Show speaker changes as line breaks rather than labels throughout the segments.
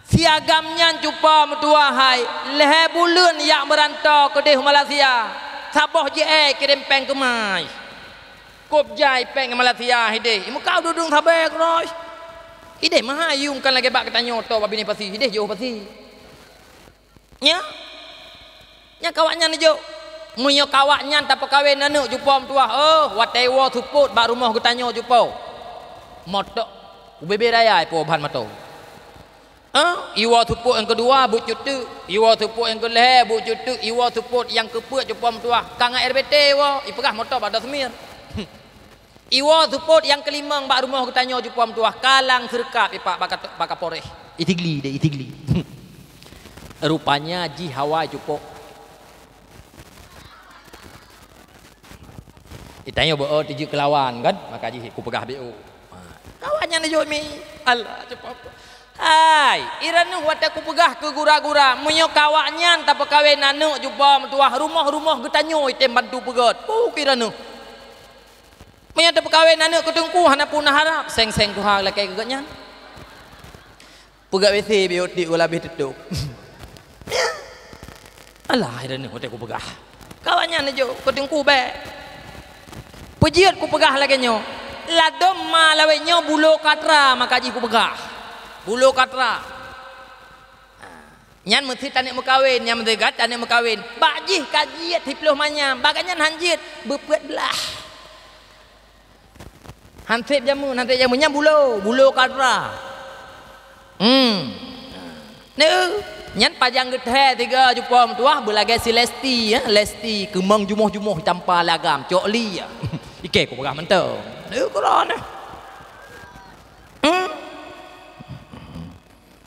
siagamnya jumpa mentua hai leher bulan yang merantau ke deh Malaysia saboh je kirim peng ke mai kop jai peng ke Malaysia hideh kau dudung sabek roy hideh mahayung kan lagi bak ketanya to babi ni pasti hideh jauh pasti nya nya kawaknya ni jo munyo kawaknya tak perkawin anak jumpa mentua watewo suput bak rumah ketanya jumpa motok bebe raya po ban mato iwa tupuk yang kedua bu cutu iwa tupuk yang keleh bu cutu iwa tupuk yang keput jumpa mentua kang RBT wo ipegah motor pada semir iwa tupuk yang kelima bak rumah ketanya jumpa mentua kalang serkap ipak baka poreh itigli deh itigli rupanya ji hawa jupuk ditanya bo tuju kelawan kan maka ji ku pegah BO kawannya ni mi Allah cepat hai iranu wata ku pegah ke gura-gura munyo kawaknya tak perkawin anak jumpa mentua rumah-rumah getanyo item bantu pegot kiranu munyo tak perkawin anak ketungku hana punah harap seng-seng ku hang lakai gegatnya pegat WC biot di lebih tutup alah iranu wata ku pegah kawannya ni jo ketungku be pujiat ku pegah lagi nyo ladom malawenyo bulo katra makaji ku pegah bulo katra nyan mesti tanik mekawin nyan mendegat tanik mekawin bajih kajiat hiploh manyam baganyan hanjit bepet belah hansip jamu nyan bulo katra nyan pajang gethe tiga jumpa mentua belagai si Lesti Lesti kemang jumuh-jumuh tanpa lagam cokli ike ku pegah mentau Quran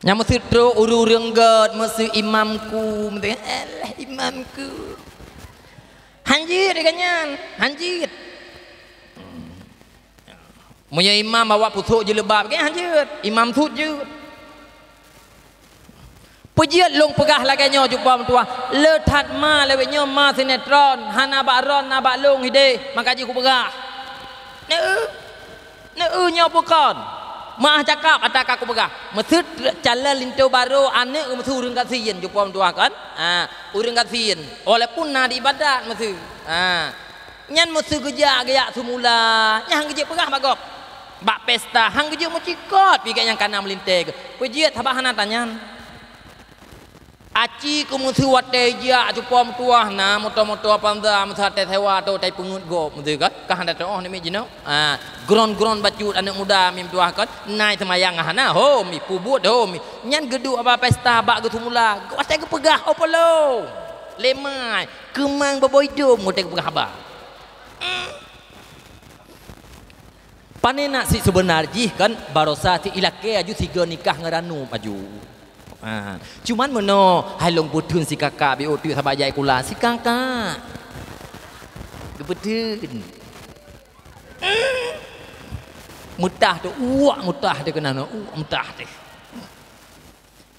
yang mesti terus uru-uru enggot mesti imamku mesti alah imamku hanjir kanyan hanjir punya imam bawa putuk je lebab kan hanjir imam tut je pujiat long pegah laganya jumpa mentua letat ma lewetnya ma sinetron hana bakron na baklong hide maka ji ku pegah nya bukan mah cakap atak aku pegah mesut cala lintu baru anak mesut urang kasihin jumpa mentua kan urang kasihin walaupun na di ibadat mesut nyan mesut gejak semula nyang gejak pegah bagok bak pesta hang gejak mucikot pi yang kana melinte pujiat habahana tanyan aci ku musu wate ja jumpa mentua na moto-moto panda mesate sewa tu tai pengut gop mesut kan kahanda tu ni mi jino gron bacut anak muda mim tuah kan nai semayang hana ho mi pubut ho mi nyan gedu apa pesta bak getu mula wate ke pegah opolo lemai kemang beboidom wate ke pegah ba panena si sebenarnya kan barosa si ilake aju tiga nikah ngeranu maju cuman meno halong putun si kakak BO tu sabajai kula si kakak kebetun mutah tu mutah dia kena mutah tu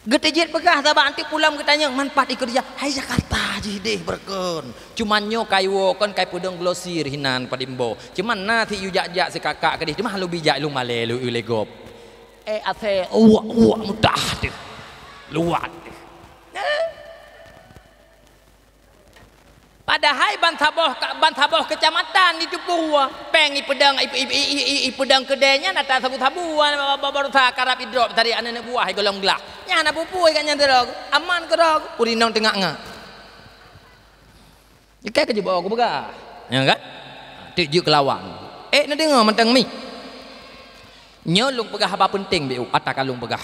getejit pegah sabak antik pulang ketanya manfaat kerja hai Jakarta je deh berkon cuman nyo kaiwo kan kai pudong glosir hinan padimbo cuman nanti yu jak si kakak kedih cuma halu bijak lu male lu legop ase mutah tu luat padahal bantaboh kecamatan di Jepua peng pedang kedainya nata sabu-sabuan baru karap idrop tadi anak buah golong gelak nya anak pupui kan nyanderog aman kerog purinong tengah ngak ikai ke bawa aku begah ya kan tuju kelawang nak dengar mentang mi nyolong pegah apa penting BU atakalung pegah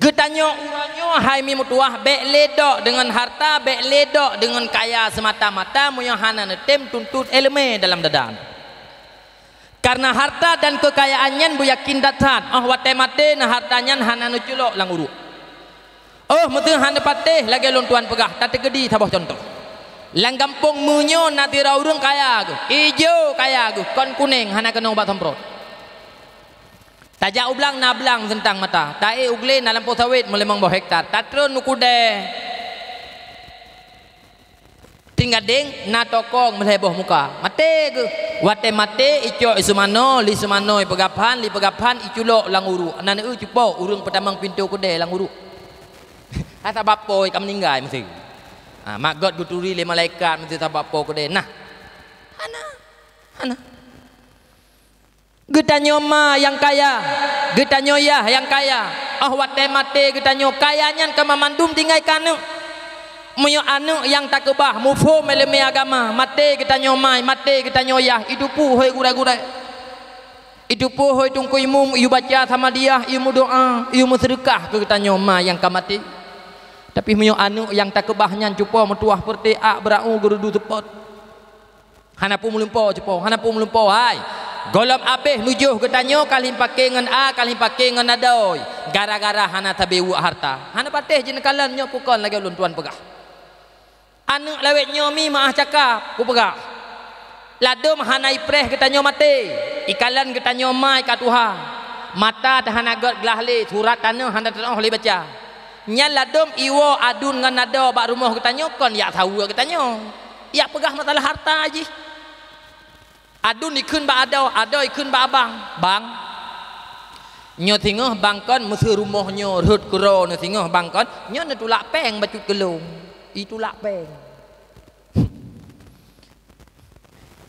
getanyo uranyo hai mi mutuah bek ledok dengan harta bek ledok dengan kaya semata-mata moyo hana netem tuntut elemen dalam dadan karena harta dan kekayaannya bu yakin datang wate mate na hartanya hana nuculok lang uru mete hana pateh lagi lon tuan pegah tak tegedi tabah contoh lang kampung munyo natira urang kaya gu ijo kaya gu kon kuning hana kena obat semprot tajak ublang nablang tentang mata tae ugle dalam posawit melemang bawah hektar tatron nukude tinggal ding na tokong meleboh muka mate ke wate mate ico isumano li sumano pegapan li pegapan iculo languru anan cupo urung pertamang pintu kode languru ata bapo kam meninggal mesti mak god guturi le malaikat mesti tabapo kode nah ana getanyo ma yang kaya getanyo ya yang kaya wate mate getanyo kayanya kamamandum tinggal kanu Moyo anu yang tak kebah mufo meleme agama mate kita nyomai mate kita nyoyah itu pu hoi gura-gura itu pu hoi tungku imu iu baca sama dia iu doa iu sedekah ke kita nyomai yang kamati tapi moyo anu yang tak kebahnya cupo metuah perti ak berau gerudu tepot hanapu melumpo cupo hanapu melumpo hai golom abeh nujuh kita nyo kalim pake ngan a kalim pake ngan adoi gara-gara hana tabewu harta hana pateh jenekalan nyo pukon lagi ulun tuan pegah anu lewet nyomi maah cakap ku pegah ladum hanai preh kita nyomate ikalan kita nyomai ka Tuhan mata tahana god glahle surat tanah handa tanah boleh baca nyal ladum iwo adun ngan nado bak rumah kita nyokon ya tahu kita nyo ya pegah masalah harta aji adun ikun bak ado ikun bak abang bang nyo tingah bangkon musuh rumah nyo rut kuro nyo tingah bangkon nyo ne tulak peng bacut gelung itu lak peng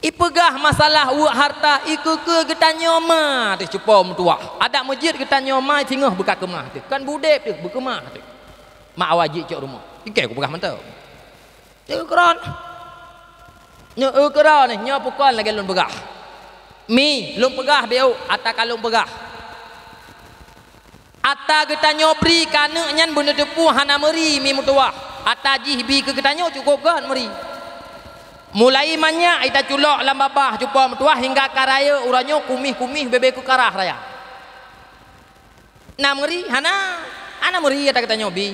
ipegah masalah harta iku ke getanyo ma tu cupo mutua ada masjid getanyo ma tingah buka kemah tu kan budep tu berkemah tu mak wajib cok rumah ikek aku pegah mantap tu keron nyo keron ni nyo pukon lagi lun pegah mi lun pegah beu ata kalung pegah ata getanyo beri kana nyan benda depu hana meri mi mutua ataji bi ke getanyo cukup kan meri mulai banyak ita culok lam babah cupa metuah hingga karaya uranyo kumih-kumih bebeku karah raya na meri hana ana meri ata getanyo bi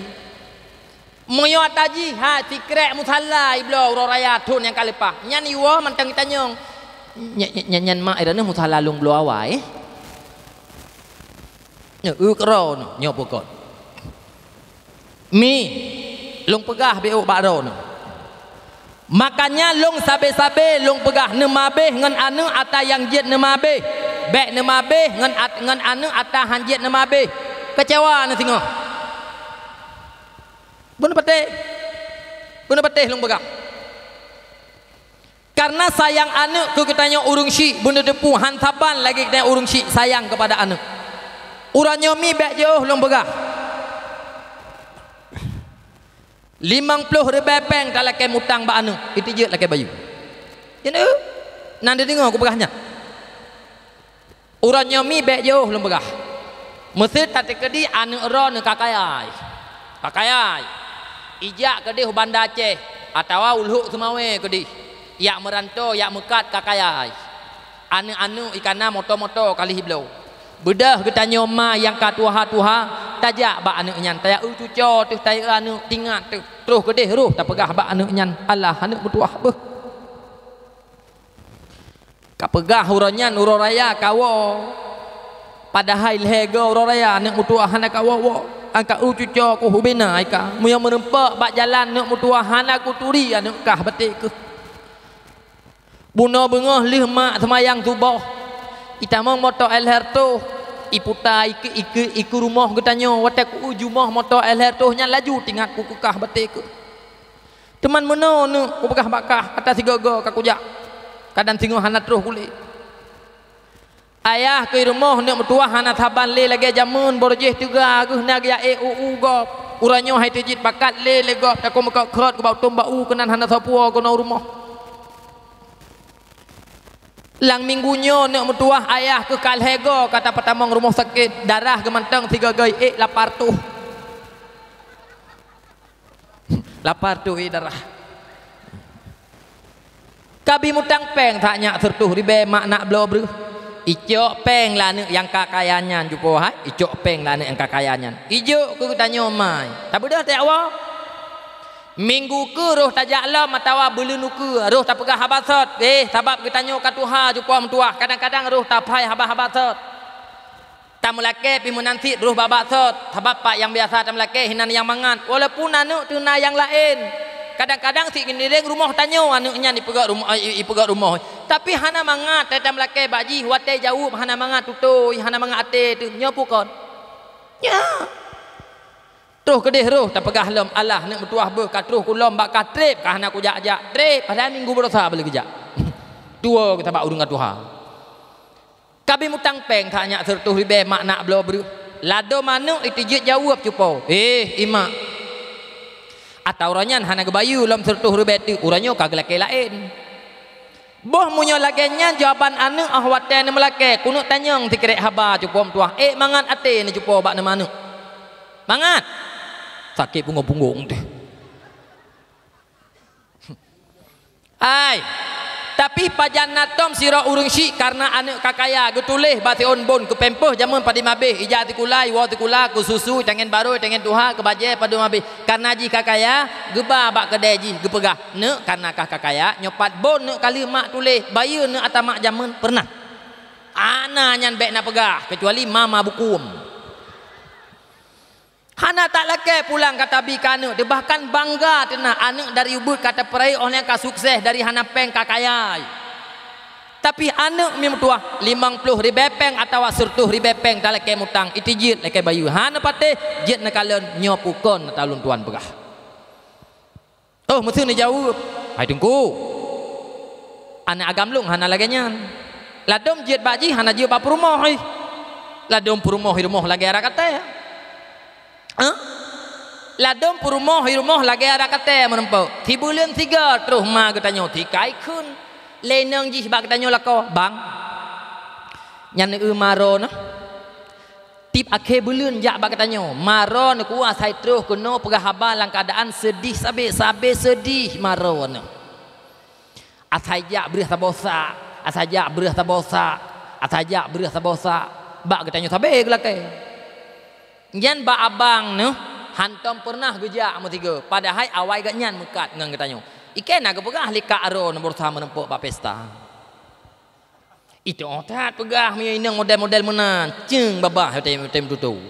moyo ataji ha tikrek musalla iblo uro raya tun yang kalepah nyan iwo mantang getanyo nyan mak irane musalla lung blo awai nyo ukron nyo pokon mi long pegah beu baro no makanya long sabe-sabe long pegah nemabe ngan anu ata yang jet nemabe bek nemabe ngan anu ata hanjet nemabe kecewa na tengok bener pateh long pegah karena sayang anu tu kitanya urung si bener depu hantaban lagi kita urung si sayang kepada anu uranyo mi bek jauh long pegah 50 ribu peng kalau ke mutang ba anu itu je lah ke bayu jadi nanti tengok aku pegahnya uranyo mi bek jauh lom pegah mesti tak kedi anu ron kakayai ijak kedi Banda Aceh atau ulhuk semawe kedi yak merantau yak mekat kakayai anu ikana moto-moto kali hiblau bedah kita nyoma yang katuha-tuha tajak bak anu nyan taya cuco tu taya anu tingat tu terus kedeh ruh tak pegah bak anu nyan Allah anu bertuah beh ka pegah uranyan uro raya kawo padahal hega uro raya anu bertuah anak kawo angka cuco ku hubina aika mu yang merempak bak jalan anu bertuah anak ku turi anu kah betik ke buno bengah lih mak semayang tubuh kita mau moto elher tu iputa iku rumah getanyo watak ujumah moto elher tu nya laju tingkat ku kukah betik teman meno nu ku bekah bakah atas sigogo ka kujak kadang tinggal hanat terus kulit ayah ke rumah nak metuah hanat haban le lagi jamun borjeh juga guh nak ya gop uranyo hai tejit bakat le gop tak ko mekak krot ku bau tombak kenan hanat sapua ko rumah lang minggunyo nak metuah ayah ke kalhego kata pertamang rumah sakit darah gemantang 3 gai lapar tu darah kabi mutang peng tak nyak sertuh ribe mak nak blo bru icok peng lah ne yang kakayannya jupo ha icok peng lah ne yang kakayannya ijo ku tanyo mai tak bedah tak awak minggu ke roh tajak lam atawa belenu ke roh tak pegah habasat sebab kita nyo ka Tuhan jupa mentuah kadang-kadang roh tak pai habasat tamulake pi menanti roh babasat sebab pak yang biasa tamulake hinan yang mangan walaupun anu tuna yang lain kadang-kadang si nireng rumah tanyo anaknya dipegak rumah tapi hana mangat tetam laki baji wate jauh hana mangat tutui hana mangat ate tu nyopu kon ya terus kedih roh tak pegah lom Allah nak bertuah ber katruh kulom bak katrip kah hana ku jak-jak trip pada minggu berdosa boleh kejak tua kita bak urung Tuhan kabi mutang peng tanya sertuh ribe makna belo beru lado manuk itu jawab cupo imak atau oranyan hana gebayu lom sertuh ribe tu uranyo kagak laki lain boh munyo lagenya jawaban anu ahwate ne melake kunuk tanyang tikrek haba cupo tuah mangan ate ne cupo bak ne manuk mangat sakit punggung-punggung teh ai tapi pajan natom sira urung syik karena anak kakaya getulih bati onbon ke pempoh jamun padi mabih ijati kulai wa tikula ku susu tengen baru tengen tuha ke baje padu mabih karena ji kakaya geba bak kedai ji gepegah ne karena kakaya nyopat bon ne kali mak tulih bayu ne atamak jamun pernah ana nyan bek na pegah kecuali mama bukum hana tak lake pulang kata bikanu dia bahkan bangga tenah anak dari ubud kata perai orang yang sukses dari hana peng kakayai tapi anak mimtuah 50 ribu peng atau 10 ribu peng tak lake mutang itu jit lake bayu hana patih jit nak kalian nyopukon talun tuan pegah mesti ni jawab hai tunggu anak agam lung hana lagi nyan ladom jit baji hana jit bap rumah ladom rumah lagi arah kata ya ladom rumah lagi ada kata menempau ti bulan 3 terus ma katanya ti kai kun lenang ji sebab katanya lako bang nyan maro no tip akhir bulan jak bak katanya maro no ku asai terus kuno pegah haba lang keadaan sedih sabe sedih maro no asai jak berih tabosa bak katanya sabe gelake nyan ba abang no hantom pernah gejak amo tiga padahal awai gak nyan mekat ngang katanya iken nak pegah lika aro nombor sama nempok ba pesta itu otat pegah mi inang model-model menan ceng babah tem tutu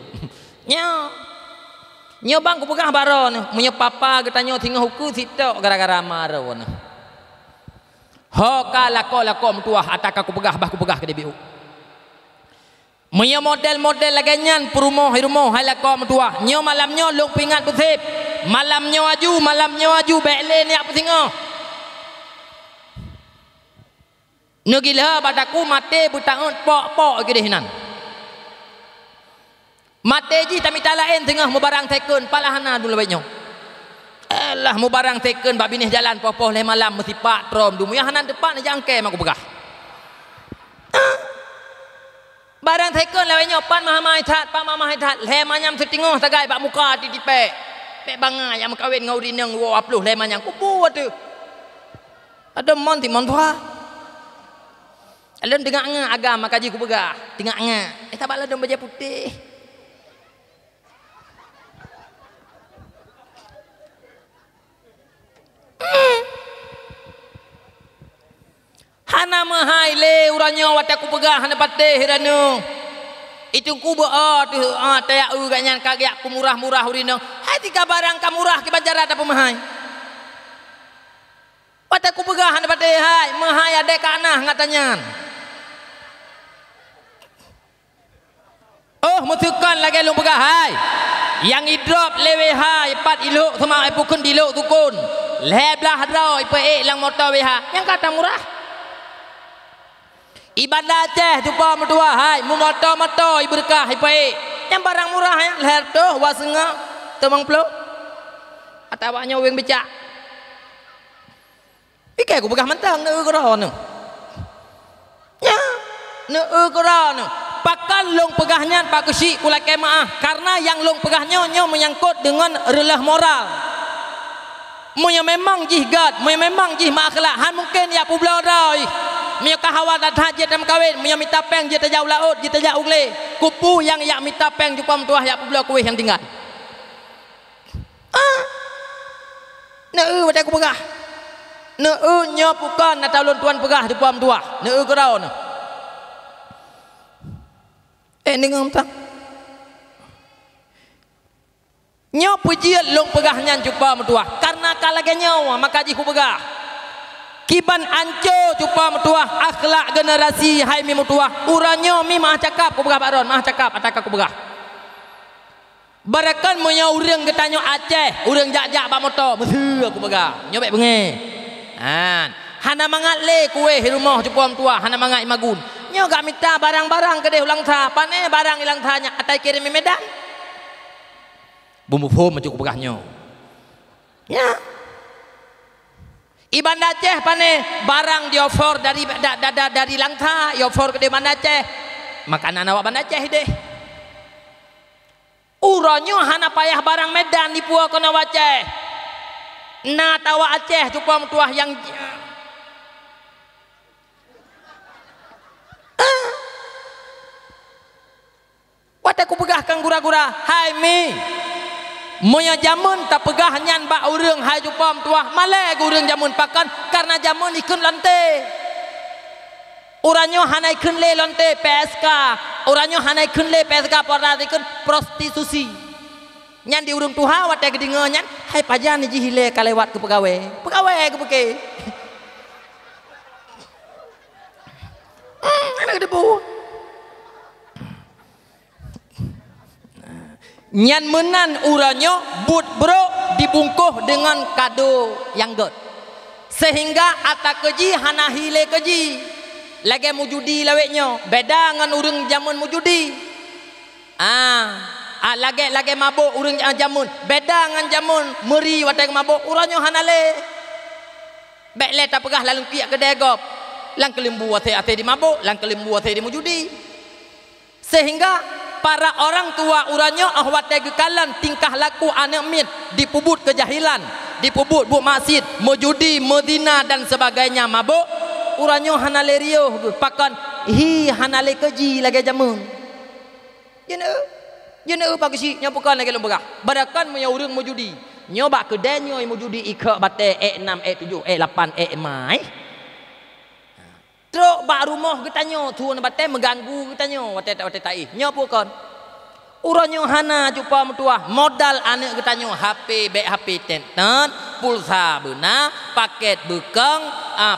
nyo bang ku pegah baron munyo papa katanya tinggal huku sitok gara-gara maro no ho lako mtuah ataka ku pegah bah ku pegah ke DBU Maya model-model lagi nyan perumoh halako mentua nyo malamnya luk pingat kusip malamnya aju bekle ni apa singo negila badaku mate butaun pok gedehinan mate ji tamita lain tengah mubarang tekun palahana dulu baiknya elah mubarang tekun bab binih jalan popoh le malam mesti pak trom dumuya hanan depan jangke aku begah barang tekun lawanya pan mahamai tat le manyam setingoh tagai bak muka titipek pek banga yang kawin ngauri nang wo apluh le manyam kupu tu ada mon tua alun tengah agama kaji ku begah tengah tabaklah dom baja putih hana mahai le uranya wataku pegah hana pateh hiranu itu ku tu tayak ganyan kagak ku murah urino hai tiga barang ka murah ki bajarat apa mahai wataku pegah hana pateh hai mahai ade kanah ngatanyan mutukan lagi lu pegah hai yang idrop lewe hai pat iluk sama pukun diluk tukun leblah roi pe lang motor weha yang kata murah ibadah teh jumpa mertua hai mu motor berkah ipai yang barang murah yang leher tu wasenga temang plo atawanya weng becak ikai ku pegah mentang ne koron ya ne koron pakal long pegahnya pak kusi kula kemaah karena yang long pegahnya nyo menyangkut dengan relah moral Munya memang jihgat, munya memang jih makhlak. Han mungkin ya publau doi. Munya kahawat adat je dalam kawin, munya minta peng je terjauh laut, je terjauh ugle. Kupu yang ya minta peng jumpa mentuah ya publau kuih yang tinggal. Neu pada aku pegah. Neu nyo bukan atau lon tuan pegah jumpa mentuah. Neu kerau ne. Dengar mentang. nyo pujiat long pegahnya cupa metua karena kalage nyawa maka ji ku pegah kiban anco cupa metua akhlak generasi hai mi metua uranyo mi mah cakap ku pegah baron mah cakap ataka ku pegah barakan monya urang getanyo Aceh urang jak-jak bak motor meseu aku pegah nyobek benge hana mangat le kue di rumah cupa metua hana mangat imagun nyo gak minta barang-barang kedeh ulang tha pane barang ilang thanya atai kirim di Medan bumbu pom cukup pegahnya ya Iban Aceh pane barang diofor dari Langtha diofor ke Banda Aceh makanan awak Banda Aceh deh uronyo hana payah barang Medan di puak kena Aceh na tawa Aceh cukup tuah yang wate ku pegah kang gura-gura hai mi moya jamun tak pegah nyan bak urang hai jupam tuah male urang jamun pakan karena jamun ikun lante uranyo hanai kun le lante PSK uranyo hanai kun le PSK porda ikun prostitusi nyan di urang tuha wate gedinge nyan hai pajan ji hile kalewat ke pegawai ke peke enak debu nyan menan uranyo but bro dibungkuh dengan kado yang god sehingga ata keji hana hile keji lagi mujudi laweknya beda dengan urang jamun mujudi lagi mabuk urang jamun beda dengan jamun meri watai mabuk uranyo hana le bek le tak pegah lalu kiak kedai gop lang kelimbu watai ate di mabuk lang kelimbu watai di mujudi sehingga para orang tua uranyo ahwate gekalan tingkah laku anak mit dipubut kejahilan dipubut bu masjid mojudi medina dan sebagainya mabuk uranyo hanale rio pakan hi hanale keji lagi jamun jene pagisi nya bukan lagi lembagah barakan moya urang mojudi nyoba kedai nyo mojudi ikak bate E6 E7 E8 E mai truk bak rumah kita nyo tuan batai mengganggu kita nyo wate tai nyo pukon uranyo hana cupa metua modal anak kita nyo HP bek HP tenten pulsa beuna paket bekeng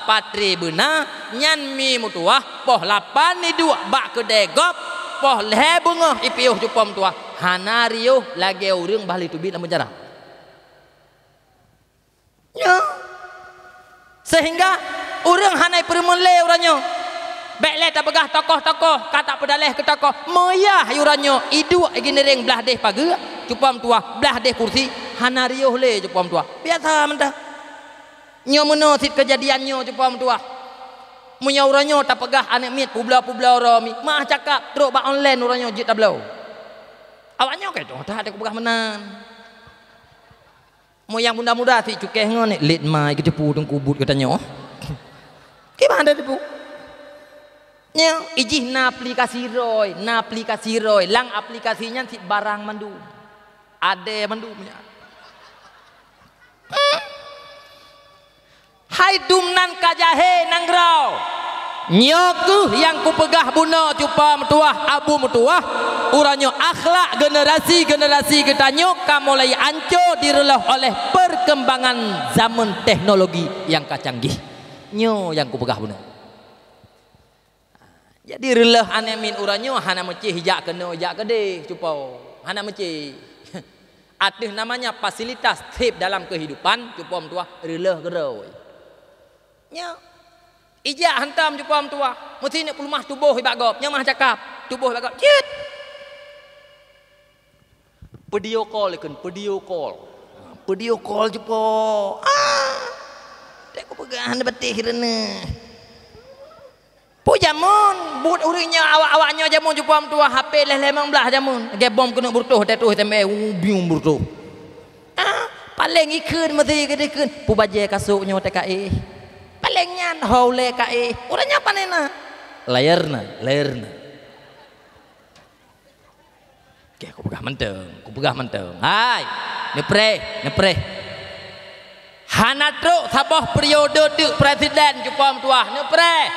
patri beuna nyan mi metua poh 8 ni 2 bak kedai gop poh le bunga ipiuh cupa metua hana riuh lagi urang bali tubit lamun jarang nyo sehingga urang hanai permule uranyo bekle tak pegah tokoh-tokoh kata pedaleh ke tokoh moyah uranyo idu ginereng belah deh pagi cupam tua belah deh kursi hana riuh le cupam tua biasa mentah nyo meno sit kejadiannya cupam tua moya uranyo tak pegah anak mit publa romi mah cakap truk bak online uranyo jit tablau awaknya ke tu tak ada pegah menan moyang muda-muda si cukeh ngone lit mai ke cepu tong kubut katanya gimana tu bu? Nya ijih na aplikasi roy, lang aplikasinya si barang mandu, ade mandu punya. Hai dumnan kajahe nangrau, nyoku yang ku pegah buna cupa metuah abu metuah, uranyo akhlak generasi kita nyoka mulai anco direlah oleh perkembangan zaman teknologi yang kacanggih. Nyo yang ku pegah benar jadi relah ane min uranyo hana meci hijak kena hijak gede cupau hana meci ada namanya fasilitas tip dalam kehidupan cupau tua relah geroi nyo ijak hantam cupau tua mesti nak pelumah tubuh ibak gop nyo mah cakap tubuh ibak gop cit video call cupau tak ku pegang betih rene. Po jamun but uringnya awak-awaknya jamun jupam tua HP leh lemang belah jamun. Ge bom kena burtuh tetuh tembe biung burtuh. Paling ikeun mesti gedekeun pu baje kasuknya TKI. Paling nyan haule KI. Urangnya panena. Layarna. Ge ku pegah menteng. Hai, nepre. Hana truk sabah periode duk presiden jupam tuah nepre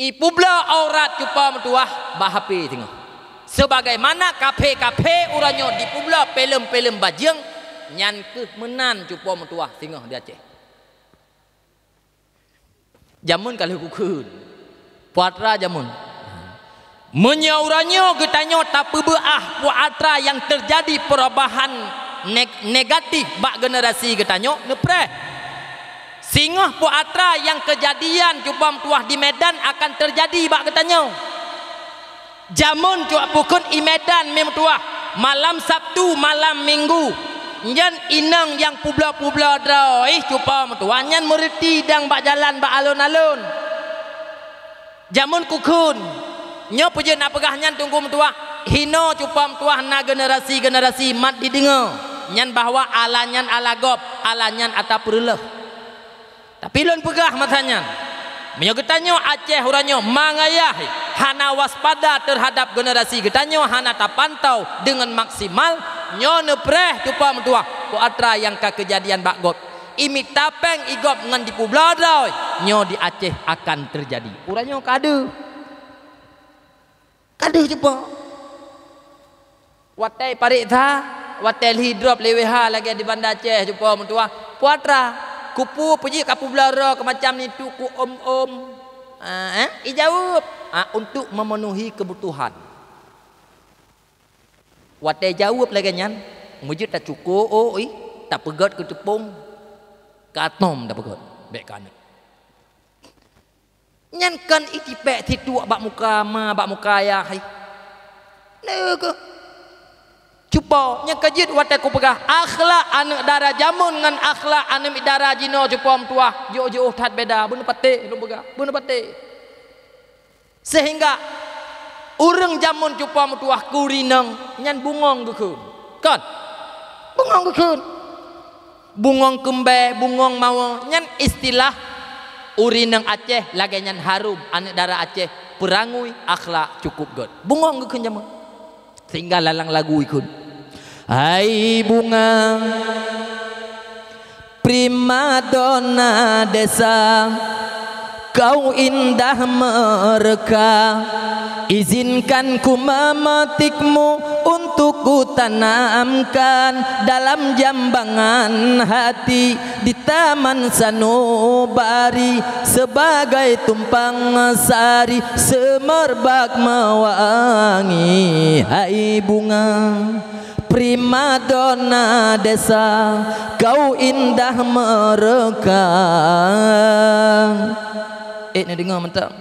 ipubla aurat jupam tuah bah HP tengok sebagaimana kafe-kafe uranyo di pula pelem-pelem bajeng nyan ke menan cupo mentua singoh di Aceh jamun kali kukun puatra jamun menyauranyo getanyo tak pebeah puatra yang terjadi perubahan negatif bak generasi getanyo nepreh singoh puatra yang kejadian cupa mentua di Medan akan terjadi bak getanyo jamun cuak pukun i Medan mentua malam Sabtu malam Minggu nyan inang yang publa-publa droi cupa mentua nyan mereti dang bak jalan bak alun-alun jamun kukun nyo puja nak pegah nyan tunggu mentua hino cupa mentua na generasi mat didengar nyan bahwa ala nyan ala gop ala nyan atap perleh tapi lon pegah matanya menyo getanyo Aceh uranyo mangayah hana waspada terhadap generasi getanyo hana tapantau dengan maksimal nyo nepreh cupa mentua puatra yang ka kejadian bak gop imi tapeng igop ngan di publadoi nyo di Aceh akan terjadi uranyo kade cupa watai paritha watai hidrop leweha lagi di Banda Aceh cupa mentua puatra kupu puji kapu blara ke macam ni tu ku om ijawab untuk memenuhi kebutuhan watai jawab lagi nyan mujud tak cukup tak pegat ke tepung ke atom tak pegat baik kan nyan kan itipek titu bak muka ma bak muka ya hai ne cupa nya kajit watai ku pegah akhlak anak dara jamun ngan akhlak anak dara jino cupa mentua jo tat beda bener pate lu pegah bener pate sehingga urang jamun cupa mentua kurinang nyan bungong gekun kan bungong gekun bungong kembe bungong mau nyan istilah urinang Aceh lagi nyan harum anak dara Aceh perangui akhlak cukup god bungong gekun jamun sehingga lalang lagu ikut hai bunga primadona desa kau indah mereka izinkan ku memetikmu untuk ku tanamkan dalam jambangan hati di Taman Sanubari sebagai tumpang sari semerbak mewangi hai bunga primadona desa kau indah mereka ni dengar mentang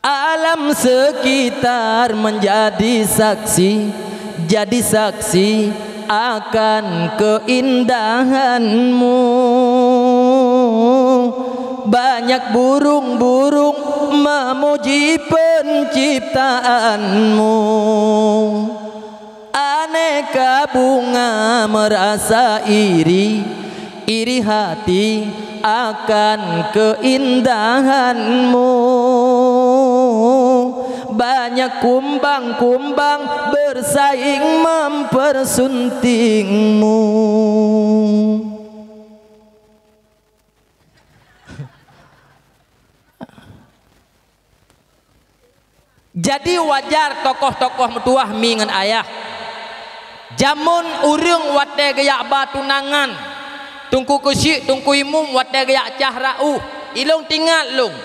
alam sekitar menjadi saksi jadi saksi akan keindahanmu banyak burung-burung memuji penciptaanmu aneka bunga merasa iri hati akan keindahanmu banyak kumbang-kumbang bersaing mempersuntingmu jadi wajar tokoh-tokoh metuah mi ngan ayah jamun urang wate gaya batu nangan tungku kusyik tungku imum wate gaya cahrau ilung tinggal lung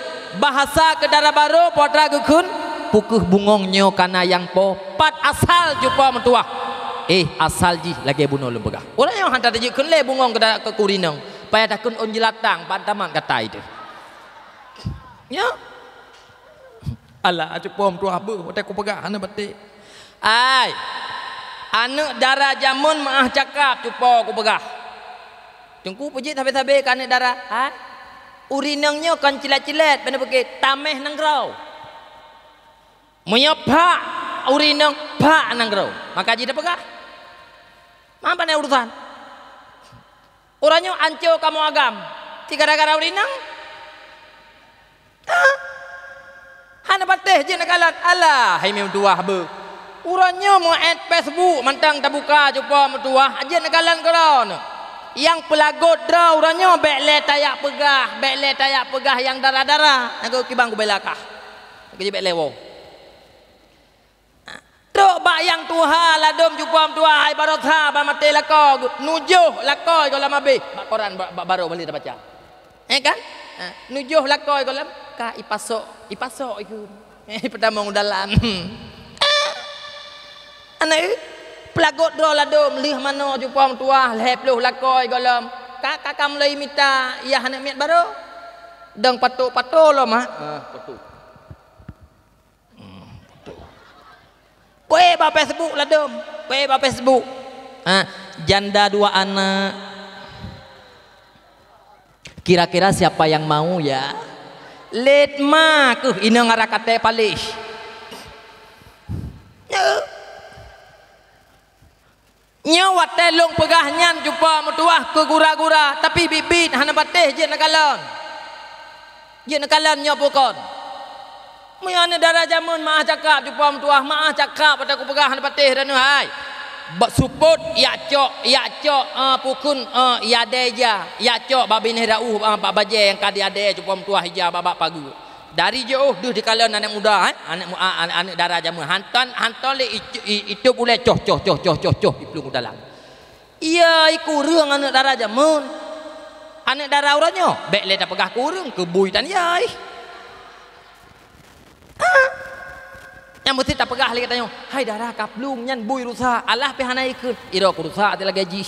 bahasa kedara baru potra gekun pukuh bungongnya kana yang popat asal jumpa metuah asal ji lagi bunuh lum pegah orang yang hantar je kun le bungong ke kurinang payah takun on jelatang pantaman kata itu ya Allah ajuk pom tu apa hotel ku pegah ana batik ai anak dara jamun maah cakap cupo ku pegah tungku puji tabe-tabe kan anak dara urinangnya kan cilat-cilat benda pergi tameh nang grau menyepak urinang pak nang grau maka jadi pegah mampan urusan orangnya anco kamu agam tiga gara-gara urinang hana pateh je nakalan alah hai mem tuah be urangnya mau add Facebook mantang tak buka jumpa metuah aja nakalan koron yang pelagot draw urangnya bekle tayak pegah yang darah-darah aku kibang ku belakah kerja bekle wo yang Tuhan lah dom jumpa Tuhan hai barotha ba mate lako nujuh lako kalau mabe Quran baru balik dah baca kan nujuh lako kalau ka ipasok itu pertama dalam anak pelagot do lah dom lih mano jumpa Tuhan lepluh lako kalau kakak mulai minta ya anak miat baru dang patuk lo mah patuk Kue ba Facebook lah dom. Kue ba Facebook. Janda 2 anak. Kira-kira siapa yang mau ya? Letma ke ina ngarakate palih. Nyawat telung pegahnya jumpa mutuah ke gura-gura tapi bibit hana batih je nakalon. Je nakalon nyopukon. Muyane darah jamun maah cakap jumpa mutuah maah cakap pada ku pegah hana batih dan hai. Suput ya cok pukun ya deja ya cok babi ni rauh pak baje yang kadi ade jumpa mutuah hija babak pagu. Dari jauh duh di kalan anak muda anak darah jamun hantan le itu boleh coh iplu dalam. Iya iku reung anak darah jamun. Anak darah uranyo bek le dah pegah kurung kebui tan yai. Yang mesti tak pegah lagi katanya hai darah kaplung nyan bui rusak Allah pihanai ke iro ku rusak adalah gaji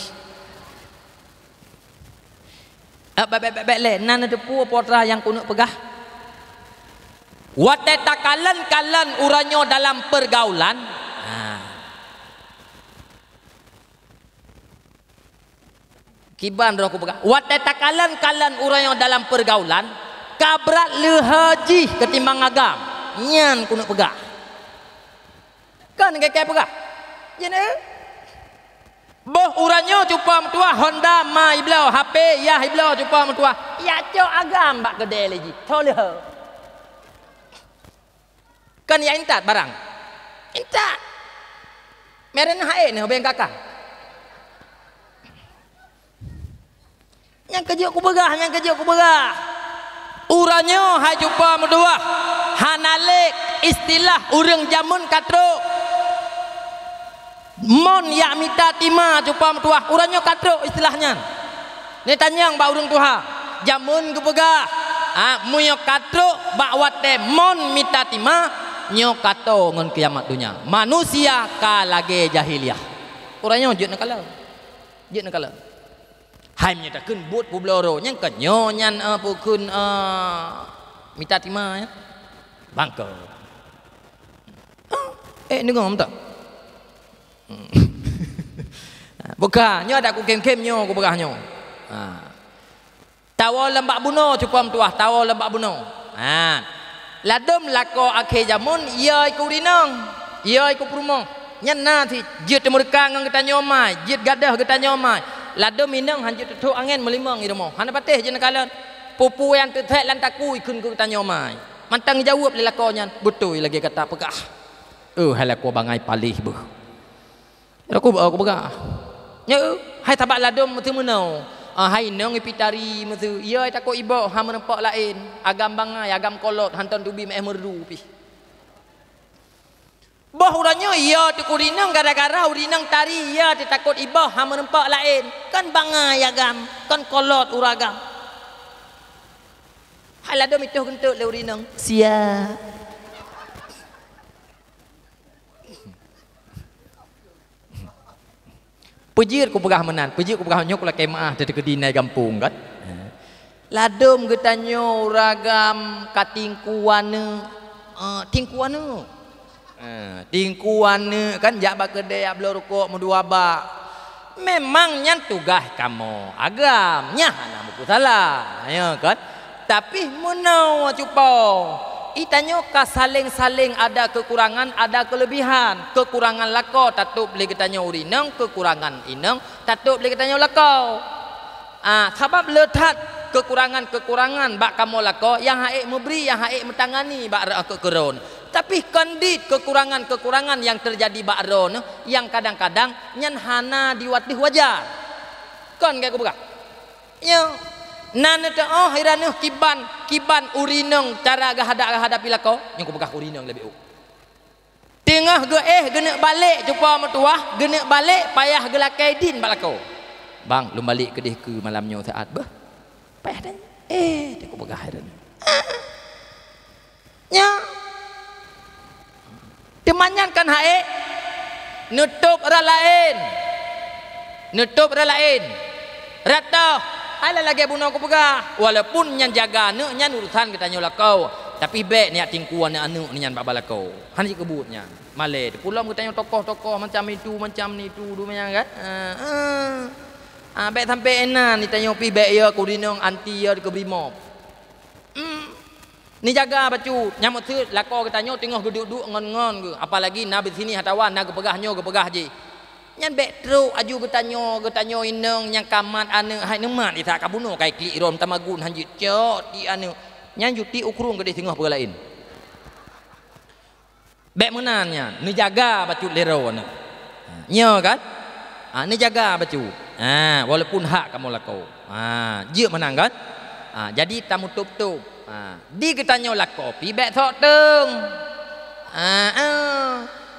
bek le nan ada pu potra yang kuno pegah wateta kalan uranyo dalam pergaulan kiban roh ku pegah wateta kalan uranyo dalam pergaulan kabrat lehaji ketimbang agam nyan kuno pegah kan kayak pegah jene boh uranyo cupa mentua Honda ma iblau HP ya iblau cupa mentua ya cok agam bak gede lagi toleh kan ya intat barang intat meren hae ne beng kakak yang kerja aku begah uranyo hai cupa mentua hanalik istilah urang jamun katro mon ya mita tima cupa mentua uranyo katro istilahnya ni tanyang ba urang tuha jamun gepegah muyo katro ba wate mon mita tima nyo kato ngon kiamat dunia manusia ka lage jahiliyah uranyo jeut nakala hai menyatakan buat publoro nyang kenyo nyan pukun mita tima ya bangko nengok tak buka nyo ada ku kem nyo ku begah nyo tawa lembak buno cupa mentuah tawa lembak buno ladom lako akhir jamun ia iku rinang ia iku perumoh nyan na thi jeut mereka ngang kita nyomai jeut gadah kita nyomai ladom minang hanjut tutuk angin melimang iromo hana patih je nakalan pupu yang tetek lan taku ikun ku kita nyomai mantang jawab le lakonyan betul lagi kata pegah halako bangai palih beuh aku pegah nya hai tabak ladom mesti menau hai nang ipitari mesti ya takut ibo ha menempak lain agam bangai agam kolot hanton tubi meh merdu pi boh uranyo ya tu kurinang gara-gara urinang tari ya takut ibo ha menempak lain kan bangai agam kan kolot uragam hai ladom itu kentuk le urinang sia pujir ku pegah menan pujir ku pegah nyok la kemaah de kedinai kampung kan ladom getanyo ragam katingkuane tingkuane kan jak ba kedai ablo rukuk medua ba memang nyan tugas kamu agamnya hana buku salah ya kan tapi menau cupo itanyo ka saling-saling ada kekurangan ada kelebihan kekurangan lako tatup boleh kita urinang kekurangan inang tatup boleh kita lako sebab letat kekurangan bak kamu lako yang haik memberi yang haik mentangani bak kekeron tapi kondit kekurangan yang terjadi bak ron yang kadang-kadang nyan hana diwatih wajar kan kayak buka ya nan itu hiranu kiban urinang cara gahada pilako yang ku bekah urinang lebih Tengah ge genek balik jumpa mertua, genek balik payah gelakai din balako. Bang, lu balik ke deh ke malamnya saat bah. Payah dah. Dia ku begah dah. Nya. Temanyan kan hae. Nutup orang lain. Nutup orang lain. Rata. Ala lagi bunuh ku begah. Walaupun nyan jaga ne nyan urusan kita nyola kau. Tapi baik niat tingkuan anu ni nyan babala kau. Hani kebutnya. Malay. Pulang kita nyola tokoh-tokoh macam itu, macam ni tu, du macam kan. Baik sampai enan ni tanya pi baik ya ku dinong anti ya ke brimob. Ni jaga bacu nyamut tu lako kita tanya tengah duduk-duduk ngon-ngon ke. Apalagi nabi sini hatawan nak gepegahnya gepegah je. Nyan baik teruk aju getanya inong yang kamat anu hai nemat dia tak kabuno kai klik rom tamagun hanjit cot di anu nyan juti ukrung ke di tengah perkara lain. Baik menannya ni jaga bacu lero anu. Nyo kan? Ni jaga bacu. Walaupun hak kamu lakau. Dia menang kan? Jadi tamu tup-tup. Di kita nyola kopi baik thok teng.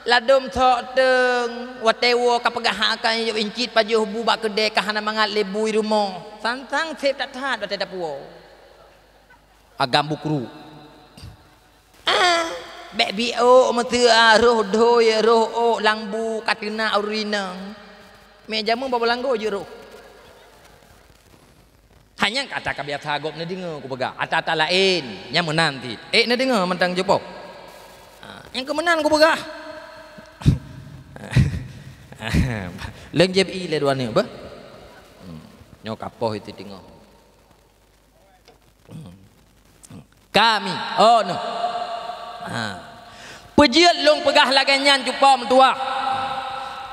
Ladum thok teng. Watewo kapegah akan yo incit pajuh bubak kedai kahana mangat lebu rumah. Santang sep tak tahat wate dapuo. Agam bukru. Baik bio metu roh doy roh langbu katina aurinang. Mejamu bawa langgo je roh. Hanya kata kabiasa gop ni dengar ku pegang. Ata-ata lain yang menang ti. Ni dengar mentang jepok. Yang kemenang ku pegang. Leng JBI le dua ni apa? Nyo kapoh itu dengar. Kami no. Pejiat long pegah laganyan jumpa mentua.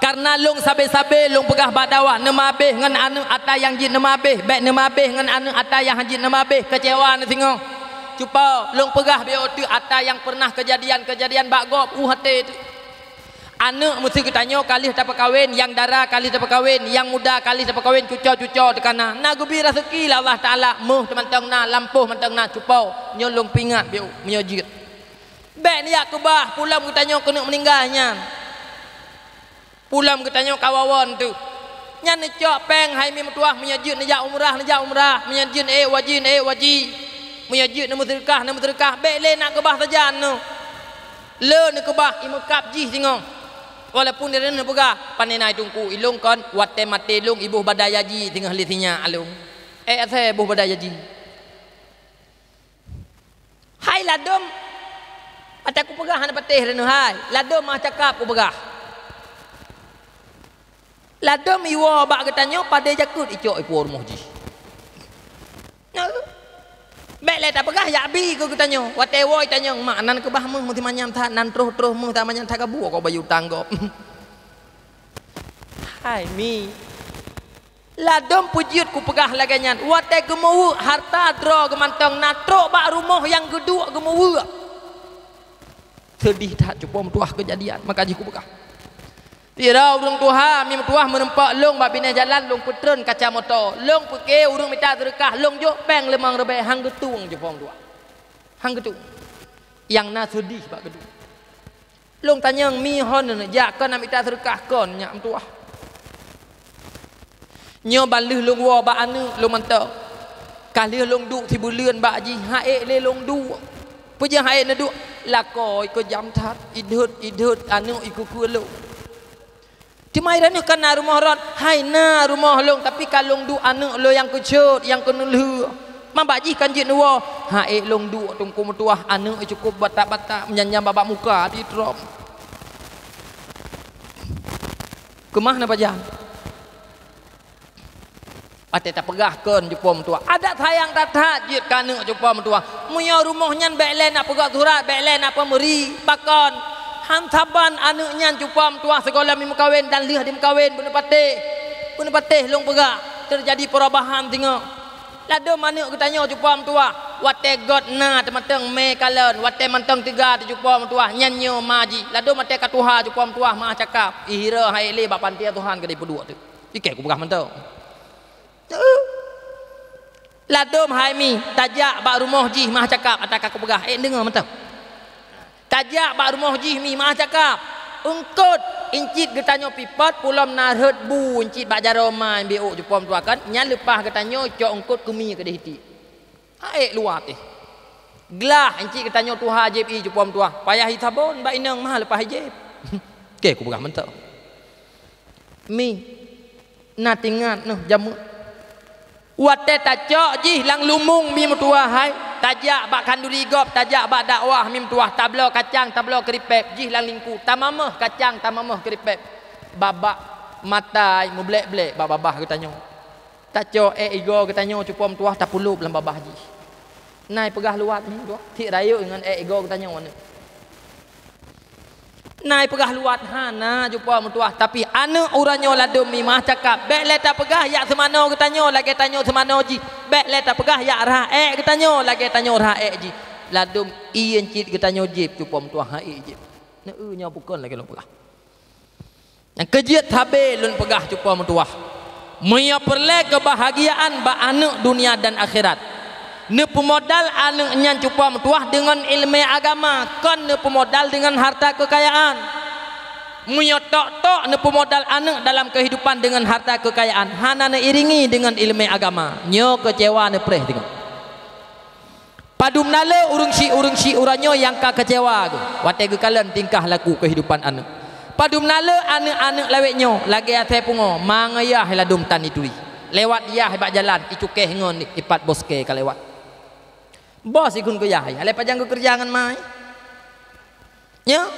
Karena long sabe-sabe long pegah badawah nemabeh ngan anu ata yang jin nemabeh baik nemabeh ngan anu ata yang jin nemabeh kecewa ni tengok cuba long pegah be otu ata yang pernah kejadian bagop hate tu anu mesti kita tanya kali dapat kahwin yang darah kali dapat kahwin yang muda kali dapat kahwin cucau dekana na gubi rezeki lah Allah taala muh teman-teman na lampuh teman-teman na cuba nyolong pingat be menyojit baik ni akubah pulang kita tanya kena meninggalnya pulang kita tanya kawawan tu nyan ni cok peng hai mi metuah menyajud nejak umrah menyajud wajib menyajud nama terkah baik le nak kebah saja no le ni kebah imukap ji tengok walaupun dia nak pegah panenai tungku ilung kon wate mate lung ibu badaya ji tengah litinya alung ase ibu badaya ji hai ladom macam aku pegah hana patih renu hai ladom mah cakap aku pegah ladom iwa bak katanya pada jakut icok ipu rumah ji. Baiklah tak pegah ya bi ku katanya. Watewo tanya mak nan ke bah meh mesti manyam tha nan terus meh ta manyam tha kabu kau bayu tanggop. Hai mi. Ladom pujiut ku pegah laganyan. Wate gemewu harta dro gemantong natro bak rumah yang kedua gemewu. Sedih tak cuba mentuah kejadian maka ji ku pegah. Tira urung tuha mi tuah menempak long bab bina jalan long putren kaca motor long peke urung minta terkah long jok peng lemang rebe hang getung je pom tua hang getung yang na sedih bak getung long tanya mi hon jak kan nak minta terkah kon nyak tuah nyo balih long wa bak anu long mantau kali long duk ti buleun bak ji hae le long du puja hae na du lakoi ko jam that idhut anu iku kulo Timai rani kan rumah ron, hai na rumah long tapi kalong du anu lo yang kecut yang kenulu, mambaji kan jin wo, hai long du tungku metuah anu cukup batak menyanyam babak muka di drop, kemah napa jam? Ate tak pegah kon jumpa metuah, ada sayang tata jit kanu jumpa metuah, muya rumahnya beklen nak pegah surat beklen nak pemberi bakon. Hantaban anu nyan cupam tuah sekolah mi mekawin dan liah di mekawin bener patih long pegak terjadi perubahan tengok lado mana kita tanya cupam tuah wate god na temateng me kalon wate manteng tiga tu cupam tuah nyanyo maji lado mate katuha cupam tuah mah cakap ihira hai le bapan tia Tuhan ke di pedua tu ikek ku pegah mantau lado hai mi tajak bak rumah ji mah cakap atak aku pegah dengar mantau tajak tajak bak rumah jih mi mah cakap ungkut incit getanyo pipat pulam narhet bu incit bak jaromai beok jupom tua kan nyan lepas getanyo cok ungkut kumi ke dihiti aek luar teh gelah incit getanyo tuha jeb i jupom tua payah hitabon bak inang mah lepas jeb ke aku pegah mentok mi na tingat noh jamu wate tajak jih lang lumung mi mutua hai tajak bak kanduri gop tajak bak dakwah mim tuah tablo kacang tablo keripep jih lang lingku tamamah kacang tamamah keripep babak matai mu blek-blek babah getanyo taco ego getanyo cupom tuah tapulup lam babah jih nai pegah luat mi tuah ti rayu dengan ego getanyo mana nai pegah luat hana jupom tuah tapi anu uranyo ladum mi mah cakap bek leta pegah yak semano getanyo lagi tanyo semano ji bek leta pegah yak raek getanyo lagi tanyo raek ji ladum ien cit getanyo jip cupom tuah hai jip ne nya bukan lagi lo pegah yang kejiat habe lun pegah cupom tuah meya perle kebahagiaan ba anu dunia dan akhirat ne pemodal anu nyan cupom tuah dengan ilmu agama kon ne pemodal dengan harta kekayaan meya tok ne pemodal anu dalam kehidupan dengan harta kekayaan hana ne iringi dengan ilmu agama nyo kecewa ne preh tengok padum nale urung si uranyo yang ka kecewa tu wate kalen tingkah laku kehidupan anu padum nale anu laweknyo lagi ate pungo mangayah ladum tan itui lewat yah bak jalan icukeh ngon ipat boske ka lewat bos ikun ke yah ale pajang ke kerjangan mai nya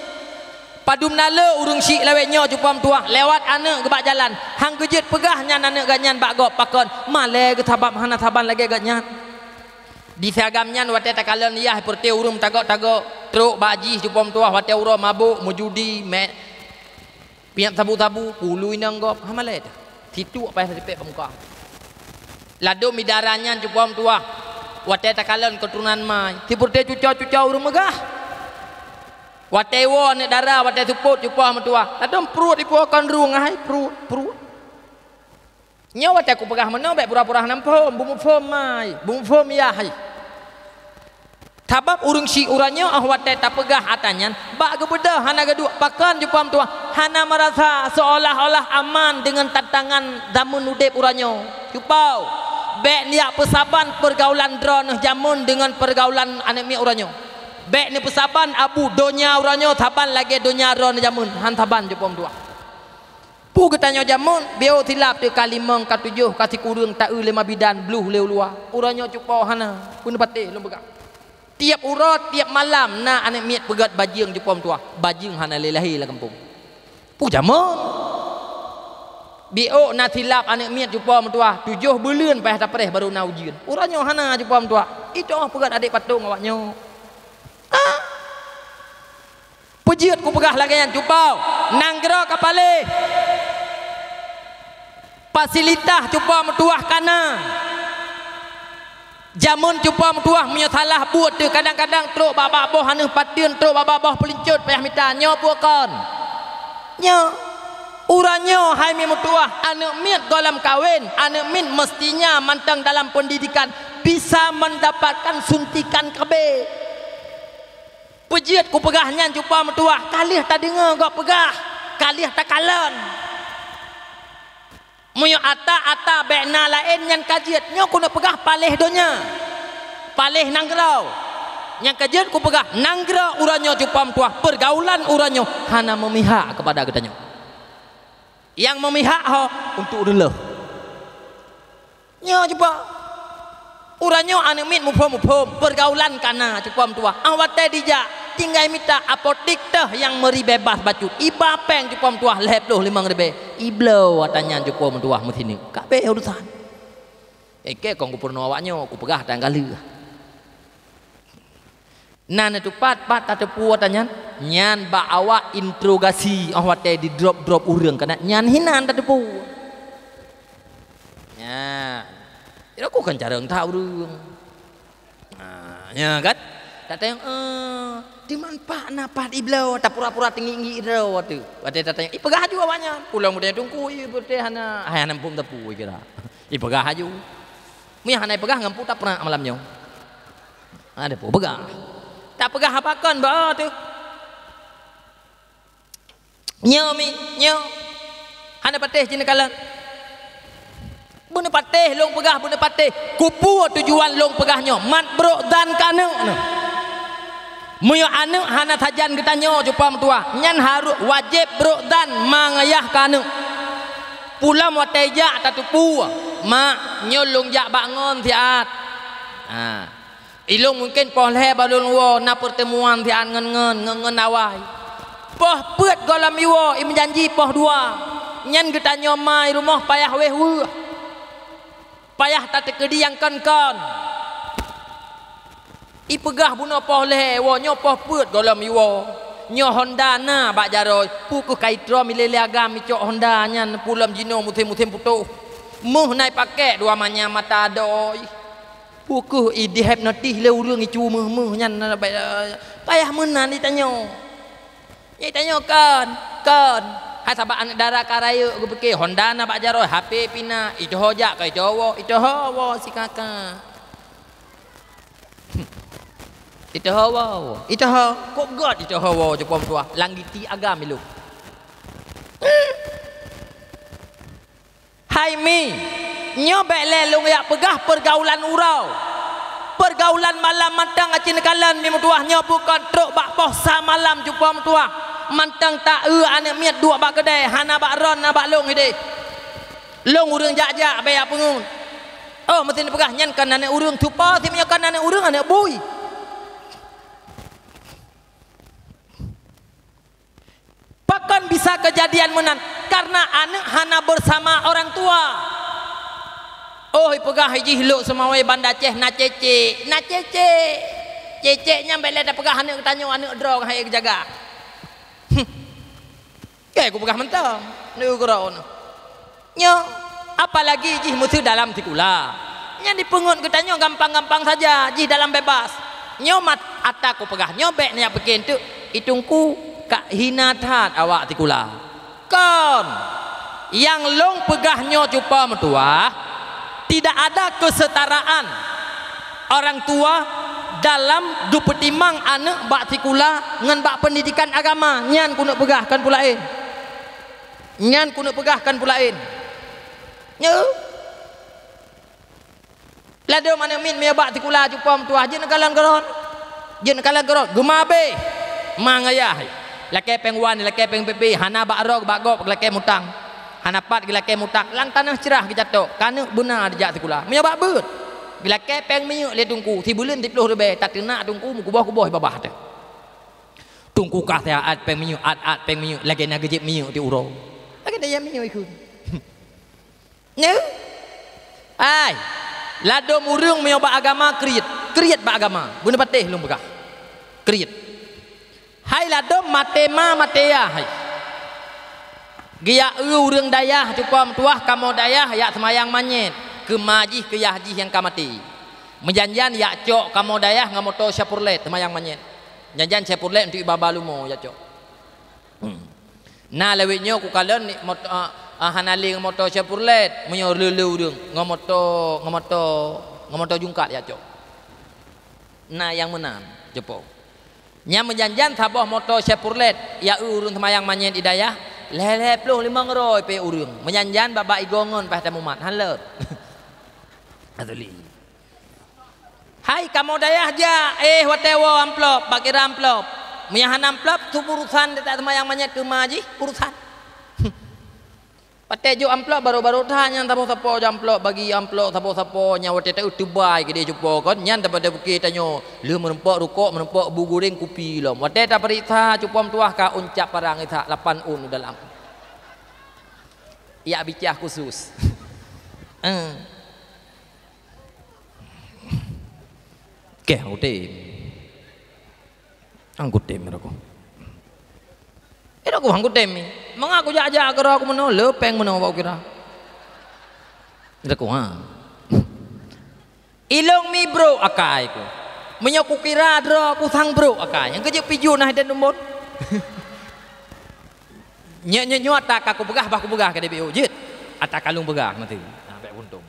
padum nale urung si laweknyo cupam tuah lewat ane ke bak jalan hang kejet pegah nyan ane ganyan bak gop pakon male ke tabab hana taban lagi ganyan di seragam nyan wate takalan yah perti urum tagok truk baji cupam tuah wate uro mabuk mujudi me piap tabu-tabu pulu inang gop hamale situ apa yang dipek pemuka lado midarannya cupam tuah wate takalan keturunan mai tipurte cuca urung megah wate wo ne darah wate suput cupah metua adom perut ipu akan ruang hai perut nya wate aku pegah meno baik pura-pura nampom bumbu fom mai bumbu fom ya hai tabab urung si uranyo wate tak pegah atanyan bak gebeda hana gedu pakan cupah metua hana merasa seolah-olah aman dengan tantangan zaman udep uranyo cupau bek niak pesaban pergaulan drone jamun dengan pergaulan anak mi uranyo bek ni pesaban abu donya uranyo taban lagi donya drone jamun han taban jepom dua pu getanyo jamun beo tilap de kalimeng katujuh kasi kurung ta 5 bidan bluh leu luar uranyo cupo hana pun pate lom begak tiap urot tiap malam na anak mi pegat bajing jepom tua bajing hana lelahi la kampung pu jamun bio na tilap anak miat jumpa mentua 7 bulan payah tak pereh baru na ujian uranyo hana jumpa mentua itu pegat adik patung awaknyo pujiat ku pegah lagi yang jumpa nanggro kapale fasilitas jumpa mentua kana jamun jumpa mentua menyotalah buat tu kadang-kadang truk babak boh hana patian truk babak boh pelincut payah minta nyo puakon nyo uranyo hai mi mutuah anak miat dalam kawin anak min mestinya mantang dalam pendidikan bisa mendapatkan suntikan KB pujiat ku pegahnya jumpa mutuah kalih tak dengar gak pegah kalih tak kalan muyo ata bekna lain yang kajiat nyo ku nak pegah palih donya palih nanggrau yang kajiat ku pegah nanggrau uranyo jumpa mutuah pergaulan uranyo hana memihak kepada getanyo yang memihak ho untuk dulu nya coba uranyo anu mit mupom pergaulan kana cupam tua awate dijak tinggal minta apotik teh yang meri bebas bacut iba peng cupam tua 25.000 iblo watanya cupam tua mutini kabeh urusan ke kong kupurno awaknyo ku pegah tanggal nan itu pat tatepu watanya nyan ba awak interogasi awate di drop urang kana nyan hinan tatepu nya ira ku kan cara tahu urang nah nya kan tatayang di man pak na pat iblo ta pura-pura tinggi iro watu wate tatayang ipegah aju awaknya pulang mudah tungku i berde hana hana pum tepu kira ipegah aju mi hana pegah ngampu tak pernah malamnya ada pu pegah tak pegah apakan ba tu nyo mi nyo hana patih cina kalan bune patih long pegah bune patih kupu tujuan long pegahnya mat bro dan kanu muyo anu hana tajan kita nyo cupa tua nyan harus wajib bro dan mangayah kanu pula mo teja tatupu mak nyo long jak bangun tiat ilung mungkin poleh balun wo na pertemuan tiat ngen awai poh put golam iwo im janji poh dua nyan kita nyo mai rumah payah weh payah tak kedi yang kon ipegah buno poh le wo nyo poh put golam iwo nyo Honda na bak jaroi puku kaitro milele agam cok Honda nyan pulam jino mutim putuh muh nai pakai dua manya mata doi puku di hipnotis le urang icu muh nyan payah menan ditanyo kan hai sabak anak darah karaya aku fikir Honda na bak jaroi HP pina itu hojak kai jowo itu hawo si kakak itu hawo itu ha kok god itu hawo je pom tua langgiti agam lu hai mi nyobek le lu ya pegah pergaulan urau pergaulan malam matang acin kalan mi mutuah nyo bukan truk bak poh sa malam jumpa mutuah mantang tak anak miat dua bak kedai hana bak ron na bak long ide long urang jak-jak be apa ngun oh mesti pegah nyan kan anak urang tupa ti menyo kan anak urang anak boy bahkan bisa kejadian menan karena anak hana bersama orang tua oh pegah hiji luk semawai banda ceh na cece cece nya bele dah pegah anak tanya anak drong hai jaga ke aku pegah mentang ni ukron nyo apalagi jih mutu dalam tikula nya dipungut ketanya gampang-gampang saja jih dalam bebas nyo mat ataku pegah nyobek nya bikin tu itungku kak hina tat awak tikula kon yang long pegahnya cupa metua tidak ada kesetaraan orang tua dalam dupetimang anak bak tikula ngan bak pendidikan agama nyan kuno pegahkan pulain nyan kuno pegahkan pulain nyo lado mana min me bak tikula cupa metua je nakalan geron gemabe mangayah laki pengwan laki peng pepe hana bak rog bak gop laki mutang hana pat laki mutang lang tanah cerah kijatok kana benar dijak tikula me bak beut bila kepeng minyuk le tungku ti bulan 10 lebih tak kena tungku mu kubah babah teh tungku kah teh at peng minyuk at peng minyuk lagi na gejep minyuk ti uro lagi daya minyuk ikut ne ai lado murung me ba agama kriet ba agama bune patih lung begah kriet hai lado matea hai gia urang dayah cupam tuah kamo dayah ya semayang manyet kemajih ke yahjih yang kamati menjanjian ya cok kamo dayah ngamoto syapurlet semayang manyet janjian syapurlet untuk ibaba lumo ya cok na lewitnya ku kalen ni moto hanaling moto syapurlet menyo lelu urang ngamoto jungkat ya cok na yang menang jepo nya menjanjian saboh moto syapurlet ya urang semayang manyet idayah lele 500 pe urang menjanjian babak igongon pas tamumat halet atuli hai kamu dayah ja watewo amplop bakira amplop menyahan amplop tu urusan tak semayang manyet ke maji urusan patejo amplop baru-baru tanya tapo-tapo amplop bagi amplop tapo-tapo nya wate tak utubai gede jupo kon nyan daripada bukit tanyo le menempok rukuk menempok bu goreng kopi lom wate ta perita cupom tuah ka uncap parang itha 8 un dalam ya bicah khusus ke angkutim aku itu aku angkutim mengaku jaja kira aku meno lepeng meno apa kira aku ilong mi bro akai ku menyoku kira dro aku sang bro akai yang kerja piju nah dan umur nyo atak aku begah ke DBO jit atak kalung begah nanti sampai untung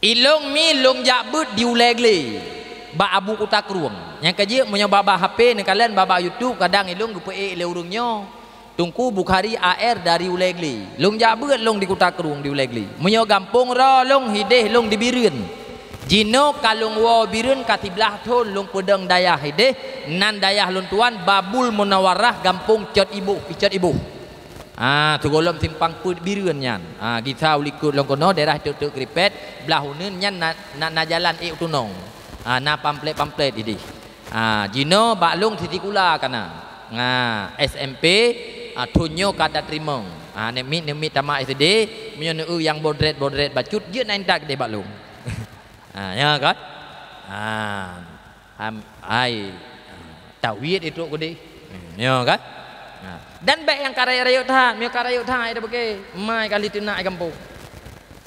ilong mi long jabut diulegle ba abu kuta kruang yang kerja menyo baba HP ni kalian baba YouTube kadang ilung gupe le urungnya Tungku Bukhari AR dari Ulegli. Long jabut long di Kota Kerung di Ulegli. Menyo gampung ro long hideh long di Birun. Jino kalung wo Birun katiblah thon long pedang dayah hideh nan dayah lun tuan Babul Munawarah gampung Cot Ibu, Icot Ibu. Tu golom simpang put Birun nyan. Kita ulikut long kono daerah tuk kripet belah uneun nyan na jalan tunong. Na pamflet ini. Jino baklung titikula kana. SMP tunyo kata terima. Nemi tamak SD menyo yang bodret bacut je nain dak de baklung. Ya kan? Ai tauhid itu gede. Ya kan? Dan baik yang karaya than, mio karaya than ada bege. Mai kali tu nak kampung.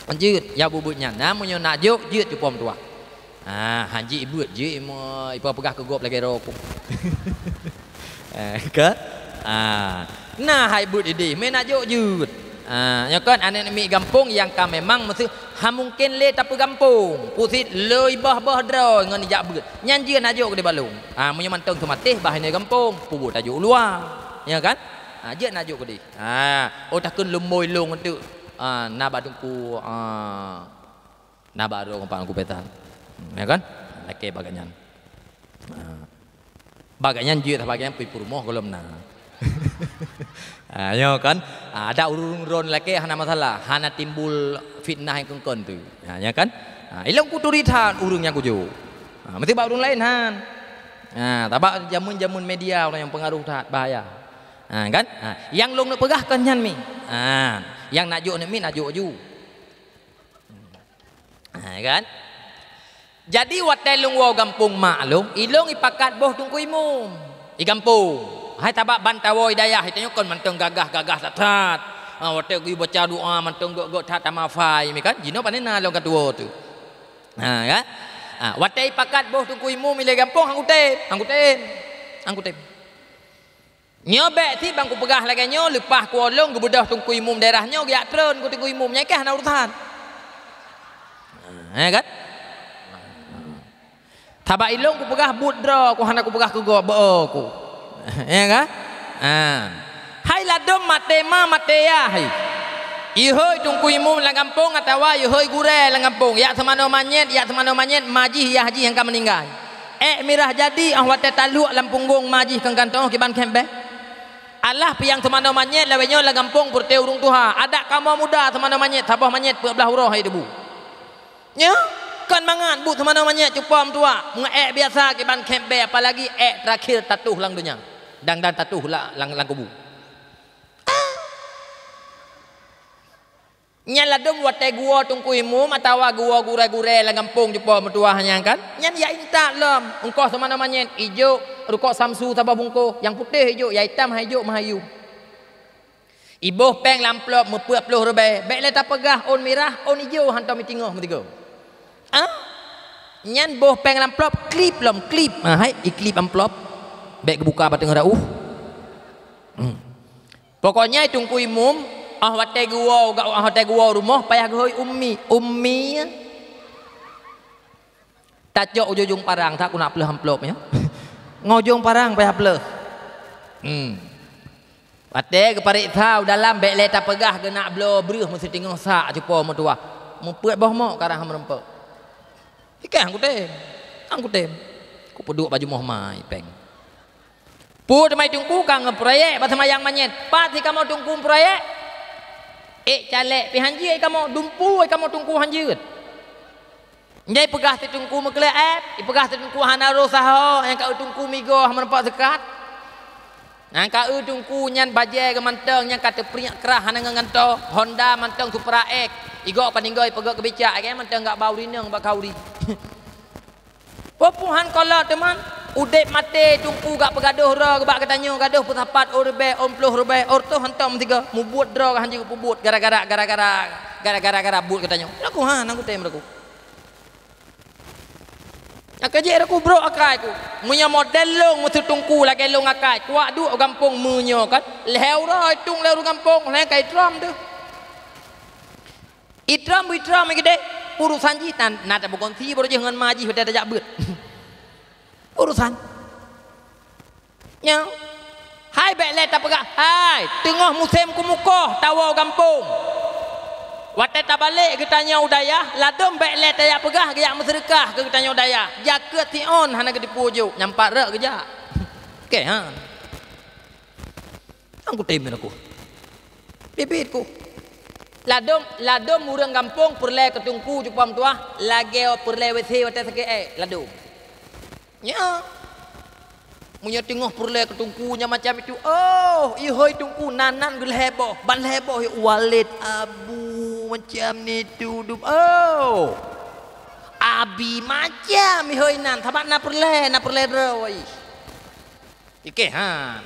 Anjut ya bubutnya. Namunnya nak juk jut tu pom tua. Haji ibut je mo ipa pegah ke gop lagi rokok. Ke? Nah hai but ini mena jut. Ya kan anak mi gampung yang ka memang mesti mungkin le tapi gampung. Pusit leuy bah dro ngan jak but. Nyan je nak juk di balung. Munyo mantong tematih bahine gampung, pubut tajuk luar. Ya kan? Je nak juk di. Takun lumoy long tu. Na badungku na baro kompang ku petan. Ya kan? Laki baganyan. Baganyan je baganyan pi purmoh golom na. Ya kan? Ada urung ron laki hana masalah, hana timbul fitnah yang kengkon tu. Ya kan? Ilong kuturitan urung yang kuju. Mesti bak urung lain han. Tabak jamun media orang yang pengaruh tat bahaya. Kan? Yang long nak pegah kan nyan mi. Yang nak juk ni nak juk ju. Kan? Jadi watai lung wo gampung maklum, ilong ipakat boh tungku imum. I gampung. Hai tabak bantawoi dayah itu kon manteng gagah tat. Watai gui baca doa manteng go tat tamafai mi kan. Jino panena long katuo tu. Kan? Watai ipakat boh tungku imum ile gampung hang kutem. Nyobek ti bang ku pegah lagi nyo lepas ku olong ku bedah tungku imum daerah nyo giak tren ku tungku imum nyai kah na urusan. Kan? Tabak ilong ku pegah budra ku hana ku pegah ke go beo ku. Ya kan? Hai ladom mateya hai. Ihoi tungku imum lang kampung atawa ihoi gure lang kampung. Ya semano manyet maji ya haji yang ka meninggal. Mirah jadi wate taluk lam punggung maji kang kantong kiban kembe. Allah piang semano manyet lawenyo lang kampung purte urung tuha. Ada kamu muda semano manyet tabah manyet belah hurah hai debu. Ya? Kan mangan bu teman namanya cupam tua mengaek biasa ke ban kembe apalagi terakhir tatuh lang dunia dan tatuh lang kubu nyala dom watai gua tungku imum atau gua gure lang kampung cupam tua hanya kan nyan ya inta lam engkau teman namanya hijau rukok samsu tabah bungko yang putih hijau ya hitam hijau mahayu iboh peng lamplop mepuap puluh rebe baik leta pegah on mirah on hijau hantam mitingoh metigo nyan boh peng amplop klip hai iklip amplop baik buka bateng rauh pokoknya tungku imum watai gua rumah payah goi ummi tajok ujung parang tak ku nak peleh amplop ya ngojong parang payah peleh watai ke parik tau dalam baik leta pegah ke nak belo breuh mesti tengok sak cupo mertua mempuat boh mok karang merempek ikan aku tem ku peduk baju mohmai peng pu mai tungku kang proyek ba semayang manyet pat si kamu tungku proyek calek pi hanji kamu dumpu kamu tungku hanjeut njai pegah ti tungku mekle pegah ti tungku hanaro saho yang ka tungku migo merempak zakat yang ka tungku nyan baje ke manteng yang kata priak kerah hana nganto Honda manteng Supra X igo paninggoy pegak kebicak ke manteng gak bau rineng bak kauri Popuhan kala teman udep mate tungku gak pegaduh ra bak katanya gaduh putapat orbe omploh robe orto hantam tiga mubut dra hanji pubut gara-gara but katanya aku aku tem aku akaje aku bro akai ku munya model long mutu tungku lagi long akai kuak du gampung munyo kan leu ra tung leu gampung le kai tram tu itram gede urusan jitan nada bukan si baru jangan maji sudah ada but urusan nya hai bek le tak pegah hai tengah musim kumukoh tawa kampung wate tak balik kita tanya udaya ladom bek le tak pegah ke yang sedekah ke tanya udaya jaga tion hana ke dipujuk nyampak rek kerja okey ha aku temen aku bibitku ladom urang kampung perle ketungku jupam tua lagi perle wc wate sakit ladom nya munya tengah perle ketungkunya macam itu oh ihoi tungku nanan gel heboh ban heboh walid abu macam ni duduk oh abi macam ihoi nan thabat na perle roi ikehan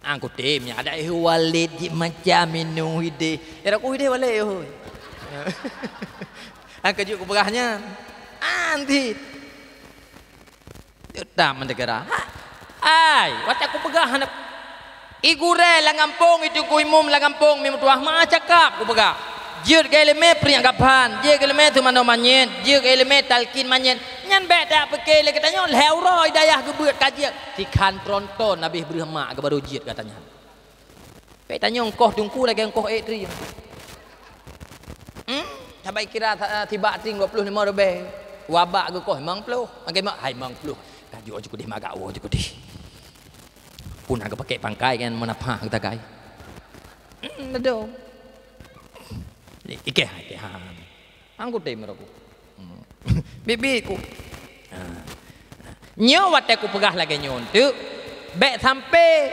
angku timnya ada walid macam minu hide era ku hide walid ihoi angka juk berahnya anti tak mendegara ai wat aku pegah anak igure lang kampung itu ku imum lang kampung mim tuah ma cakap ku pegah jeut geleme priang kapan je geleme tu mano manyet je geleme talkin manyet nyan be tak peke le katanya leu roi dayah gebeut kajian tikan tronton habis beri mak ke baru jeut katanya pe tanya engkoh tungku lagi engkoh tri sampai kira tiba ting 25 lebih wabak ke koh memang peluh makai mak hai memang peluh kajo je kudih maga wo je kudih pun agak pakai pangkai kan menapa kita kai betul ike ha angku teh meraku bibiku nyo wat aku pegah lagi nyon tu bek sampai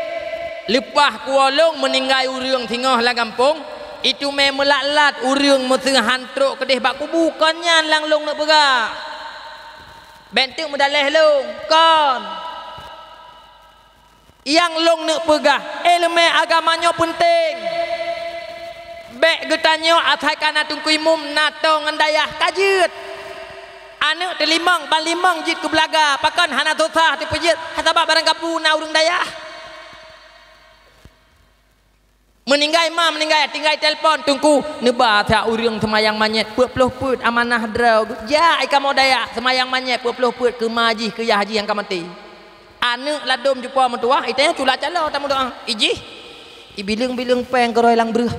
lepah kuolong meninggal urang tingah lah kampung itu memelaklat urang mesti hantruk kedih bak kubu kanyan langlong nak pegah bentuk medaleh long kon yang long nak pegah elemen agamanya penting bek getanyo atai kana tungku imum nato ngandayah kajut anak telimang balimang jit ke belaga pakan hana tosah ti pejit hatabak barang kapu na urang dayah meninggal ma meninggal tinggal telefon tungku neba tak urang semayang manyet 20 put amanah draw ja ai kamu daya semayang manyet 20 put ke maji ke haji yang kamati anak ladom jumpa mentua itanya cula calo tamu doa iji ibilung-bilung peng keroi lang breuh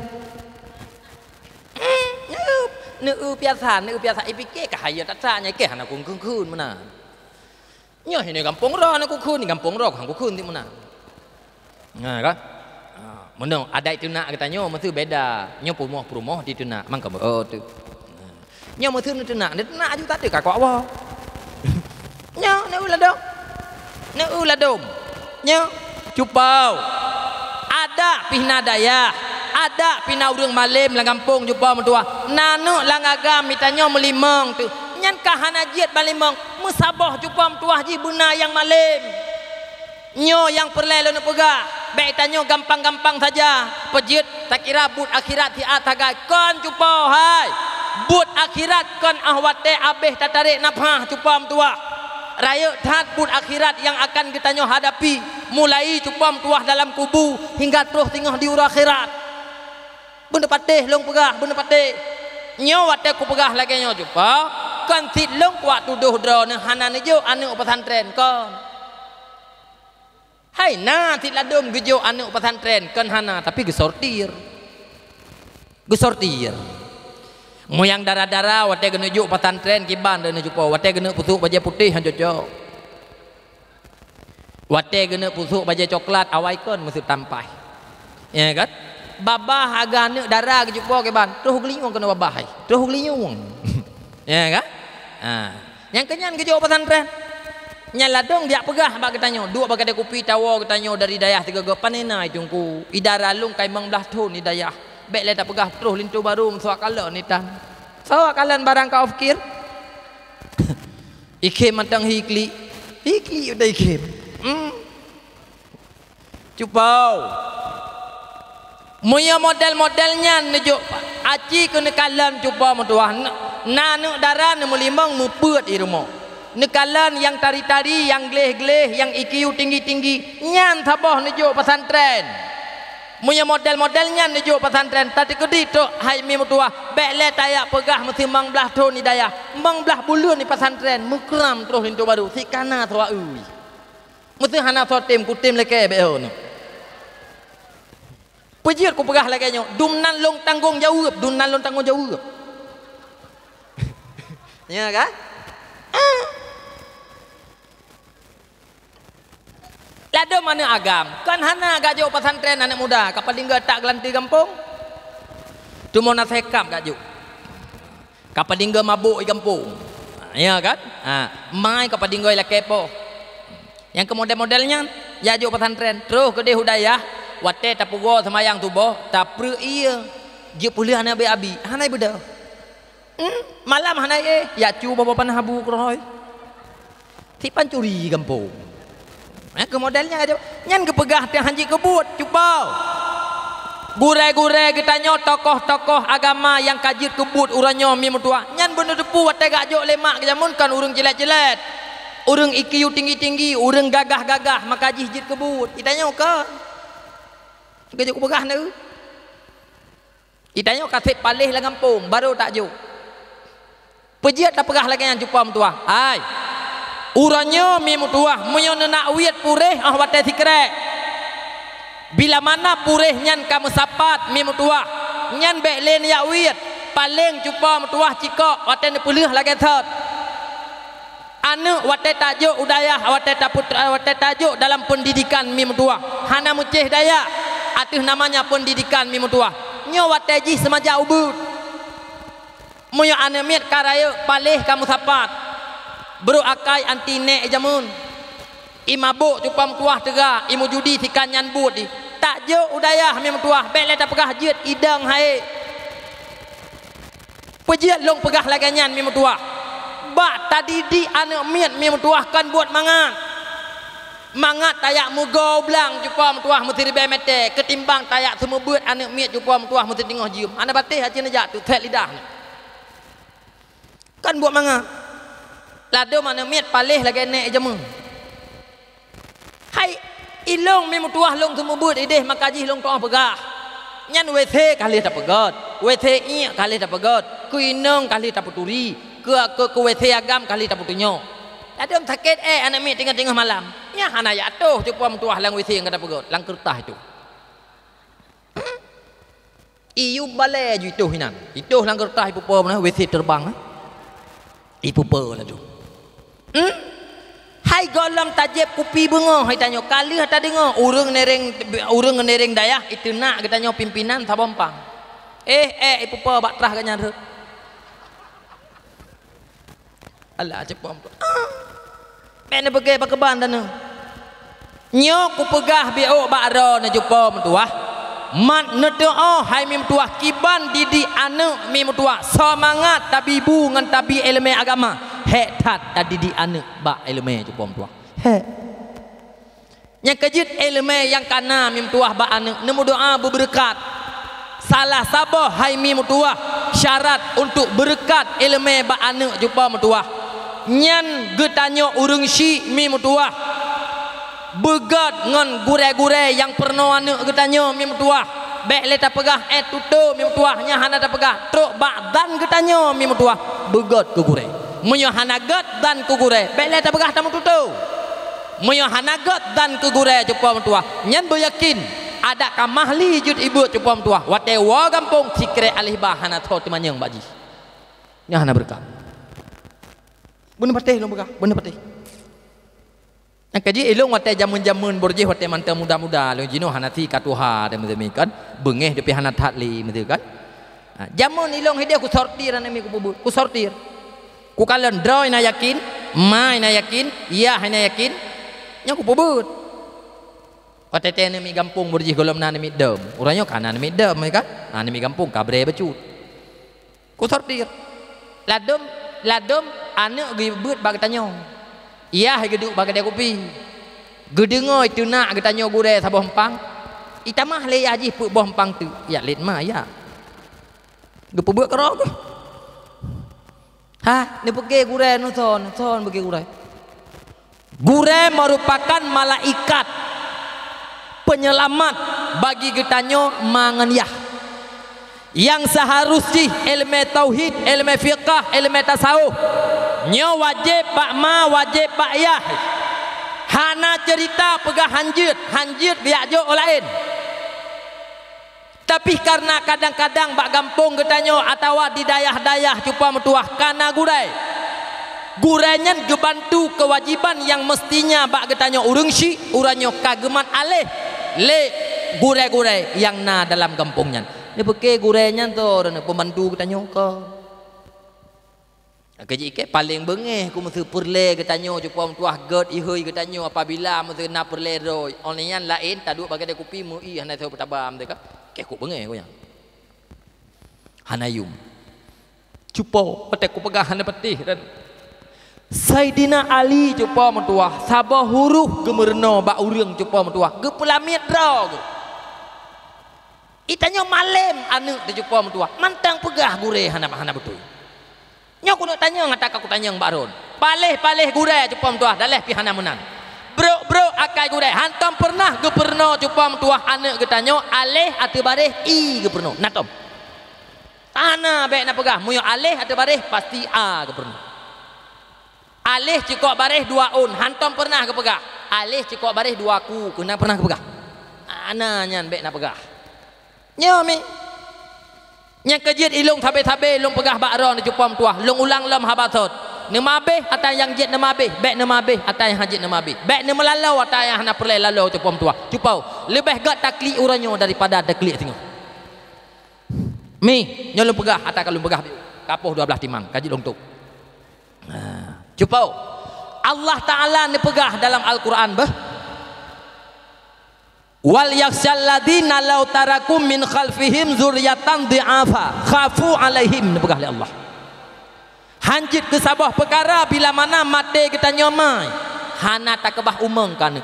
nu biasa ipike kahaya tatanya ke hana kun mana nyo ini kampung ro hana kun ni kampung ro hang kun ti mana nah kan menong ada itu nak katanya mesti beda nyo perumoh di tu nak mang ka oh tu nyo mesti tu nak ju tak ada kakak wa nyo ne uladom nyo cupau ada pihna daya ada pina urang malim lang kampung jumpa mentua nanu lang agam mitanyo melimang tu nyan kahana jiat balimang musabah jumpa mentua ji buna yang malim nyo yang perlelo nak pegah baik tanyo gampang-gampang saja pejit tak kira but akhirat ti atagai kon jumpa hai but akhirat kon ahwate abeh tatarik nafah jumpa mentua raya tat but akhirat yang akan kita nyo hadapi mulai jumpa mentua dalam kubu hingga terus tengah di ura akhirat benda patih long pegah benda patih nyo wate ku pegah lagi nyo jumpa kon sit long kuat tuduh dro ne hanan jo anu pesantren kon hai na ti ladom gejo anu pesantren kan hana tapi gesortir moyang darah-darah wate gena juk pesantren kiban dan jupo wate gena pusuk baju putih han jojo wate gena pusuk baju coklat awai kon mesti tampai ya kan babah agane darah ke jupo kiban terus geliung kena babah terus geliung ya kan yang kenyan gejo pesantren nyala dong dia pegah bak katanya dua bak ada kopi tawa katanya dari dayah tiga panena itungku idara lung kai mang belah tu ni dayah bek le tak pegah terus lintu baru suak kala ni tan suak kalan barang kau fikir ikem matang hikli udah ikem cupau moya model-modelnya nejuk aci kena kalan cupa mentua nanu darah nemu limang mupeut di rumah nekalan yang tari-tari, yang gleh-gleh, yang IQ tinggi-tinggi nyan tabah nejuk pesantren punya model-modelnya nejuk pesantren tadi kedi tu hai mi mutua bek le tayak pegah mesti mang belah tu ni daya mang belah bulu ni pesantren mukram terus lintu baru si kana terwa ui mesti hana so tim ku tim leke be no pejiat ku pegah lagi nyo dumnan long tanggung jawab dumnan long tanggung jawab ya kan lado mana agam kan hana gajo pesantren anak muda kapal tinggal tak gelanti kampung tu mau nasekam gajo kapal tinggal mabuk di kampung ya kan mai kapal tinggal la kepo yang ke model-modelnya gajo pesantren terus ke hudayah wate tapugo semayang tubuh tapre iya je pulih hana be abi hana beda malam hana ya cu bapa panah habu kroy tipan curi kampung ke modelnya aja nyan kepegah teh haji kebut cupau gure-gure kita nyo tokoh-tokoh agama yang kajit kebut uranyo mi mutua nyan bener depu wate gajo lemak jamun kan urang jelet-jelet urang IQ tinggi-tinggi urang gagah-gagah makaji jit kebut kita nyo ke gajo kepegah nu kita nyo kasih palih lah kampung baru tak jo pejiat tak pegah lagi yang cupa mutua ai uranyo mi mutuah munyo nak wiat purih wate sikrek bila mana purih nyan kamu sapat mi mutuah nyan beklen ya wiat paling cupa mutuah cikok wate ne pulih lagi thot anu wate tajuk udayah wate tajuk dalam pendidikan mi mutuah hana mucih daya atuh namanya pendidikan mi mutuah nyo wate ji semaja ubud munyo anemiat karaya palih kamu sapat bro akai antine jamun imabuk cupam tuah tega imu judi sikanyan but di tak jo udayah mem tuah bele tak pegah jiet idang hae pejiat long pegah laganyan mem tuah ba tadi di anak miat mem tuah kan buat mangat tayak mugo blang cupam tuah mesti ribe mete ketimbang tayak semua buat anak miat cupam tuah mesti tengah jium ana batih haji najak tu tek lidah kan buat mangat lado mana miat palih lagi nek jamu hai ilong memu tuah long semua but ideh makaji long toah pegah nyan wethe kali tak pegat wethe iya kali tak pegat kuinong kali tak puturi ke wethe agam kali tak putunyo lado sakit anak miat tengah-tengah malam nya hana ya atuh cupa tuah lang wethe yang kata pegat lang kertas itu iu bale ju itu hinan itu lang kertas ipu pe mana wethe terbang ipu pe lah tu hai golam tajib kupi bengo hai tanyo kali hata dengo urang nereng dayah itu nak kita nyo pimpinan sabompang ipu pa bak trah kanya tu alah cepom mene bege pakeban tanu nyo ku pegah bio bakro na jupom tuah mat nedoo hai mim tuah kiban didi anu mim tuah semangat tabibu ngan tabi elemen agama tat tadi di anak bak elemen cupom tuah yang kejut elemen yang kana mim tuah bak anak nemu doa berberkat salah sabah hai mim tuah syarat untuk berkat elemen bak anak cupom tuah nyan getanyo urung si mim tuah begat ngan gure-gure yang pernah anak getanyo mim tuah bek leta pegah tutu mim tuah nya hana ta pegah truk bak dan getanyo mim tuah begat ke gure munyo hanagat dan kugure bele ta begah tamu tutu munyo hanagat dan kugure cupa tua nyen beryakin ada kamahli jud ibu cupa tua wate wa gampung sikre alih bahana tho timanyang baji nya hana berkah bener patih lo begah bener patih yang kaji ilung wate jamun-jamun borjih wate mantau muda-muda lo jino hanati katuha dan kan bengeh depi hanat hatli betul kan jamun ilung hide ku sortir anami ku sortir ku kalian draw ina yakin mai ina yakin iya ina yakin nya ku pubut watete ni mi gampung burji golom na mi dem uranyo kanan mi dem kan mi gampung kabre becut ku sortir ladom anu gi beut bag tanyo iya geduk bag dia kopi gedengo itu nak getanyo gure saboh empang itamah le aji pu boh empang tu ya lit ma ya gepubut kerok ni pergi gure nuson pergi gure merupakan malaikat penyelamat bagi getanyo mangenyah yang seharusnya ilmu tauhid ilmu fiqah ilmu tasawuf nyo wajib pak ma wajib pak yah hana cerita pegah hanjut biak jo lain. Tapi karena kadang-kadang bak gampung getanyo atau di dayah-dayah cupa metuah kana gurainya gebantu kewajiban yang mestinya bak getanyo urung si uranyo kageman aleh le gurai-gurai yang na dalam kampungnya. Dia pakai gurainya tu pembantu getanyo ke. Kaji ke paling bengeh ku mesti perle getanyo cupa metuah god ihoi getanyo apabila mesti na perle roy. Onlian lain taduk bagi dia kopi mu ih hana tahu bertabam dekat. Ke ku bengeh ku yang. Hanayum. Cupa petek ku pegah hana petih dan Saidina Ali cupa metuah sabah huruf gemerno bak urang cupa metuah gepelamit ro. Itanyo malem anu di cupa metuah mantang pegah gure hana betul. Nyo kuno tanya ngatak aku tanya yang baron. Paleh gure cupa metuah daleh pi hana menang. Bro akai gure hantam pernah geperno cupa metuah anu getanyo aleh atu bareh i geperno natom. Tanah baik na pegah muyo aleh atu bareh pasti a geperno. Alih cikok bareh 2 un hantom pernah kepegah. Alih cikok bareh 2 ku kena pernah kepegah. Ana nyan bek nak pegah. Nyo mi. Nya kejit ilung tabe-tabe ilung pegah bakron di cupom tuah. Lung ulang lem habatot. Nemabeh atau yang jet nemabeh, bek nemabeh atau yang hajit nemabeh. Bek nemelalau atau yang hana perle lalau cupom tuah. Cupau lebih gak takli uranyo daripada takli tengok. Mi nyo lung pegah atau kalau pegah kapuh 12 timang kaji long tu. Cupau Allah Ta'ala ni pegah dalam Al-Quran bah wal yakhshal ladina law tarakum min khalfihim zurriyatan dhi'afa khafu alaihim ni pegah oleh Allah. Hanjit ke sabah perkara bila mana mate kita nyomai hana tak kebah umeng kan.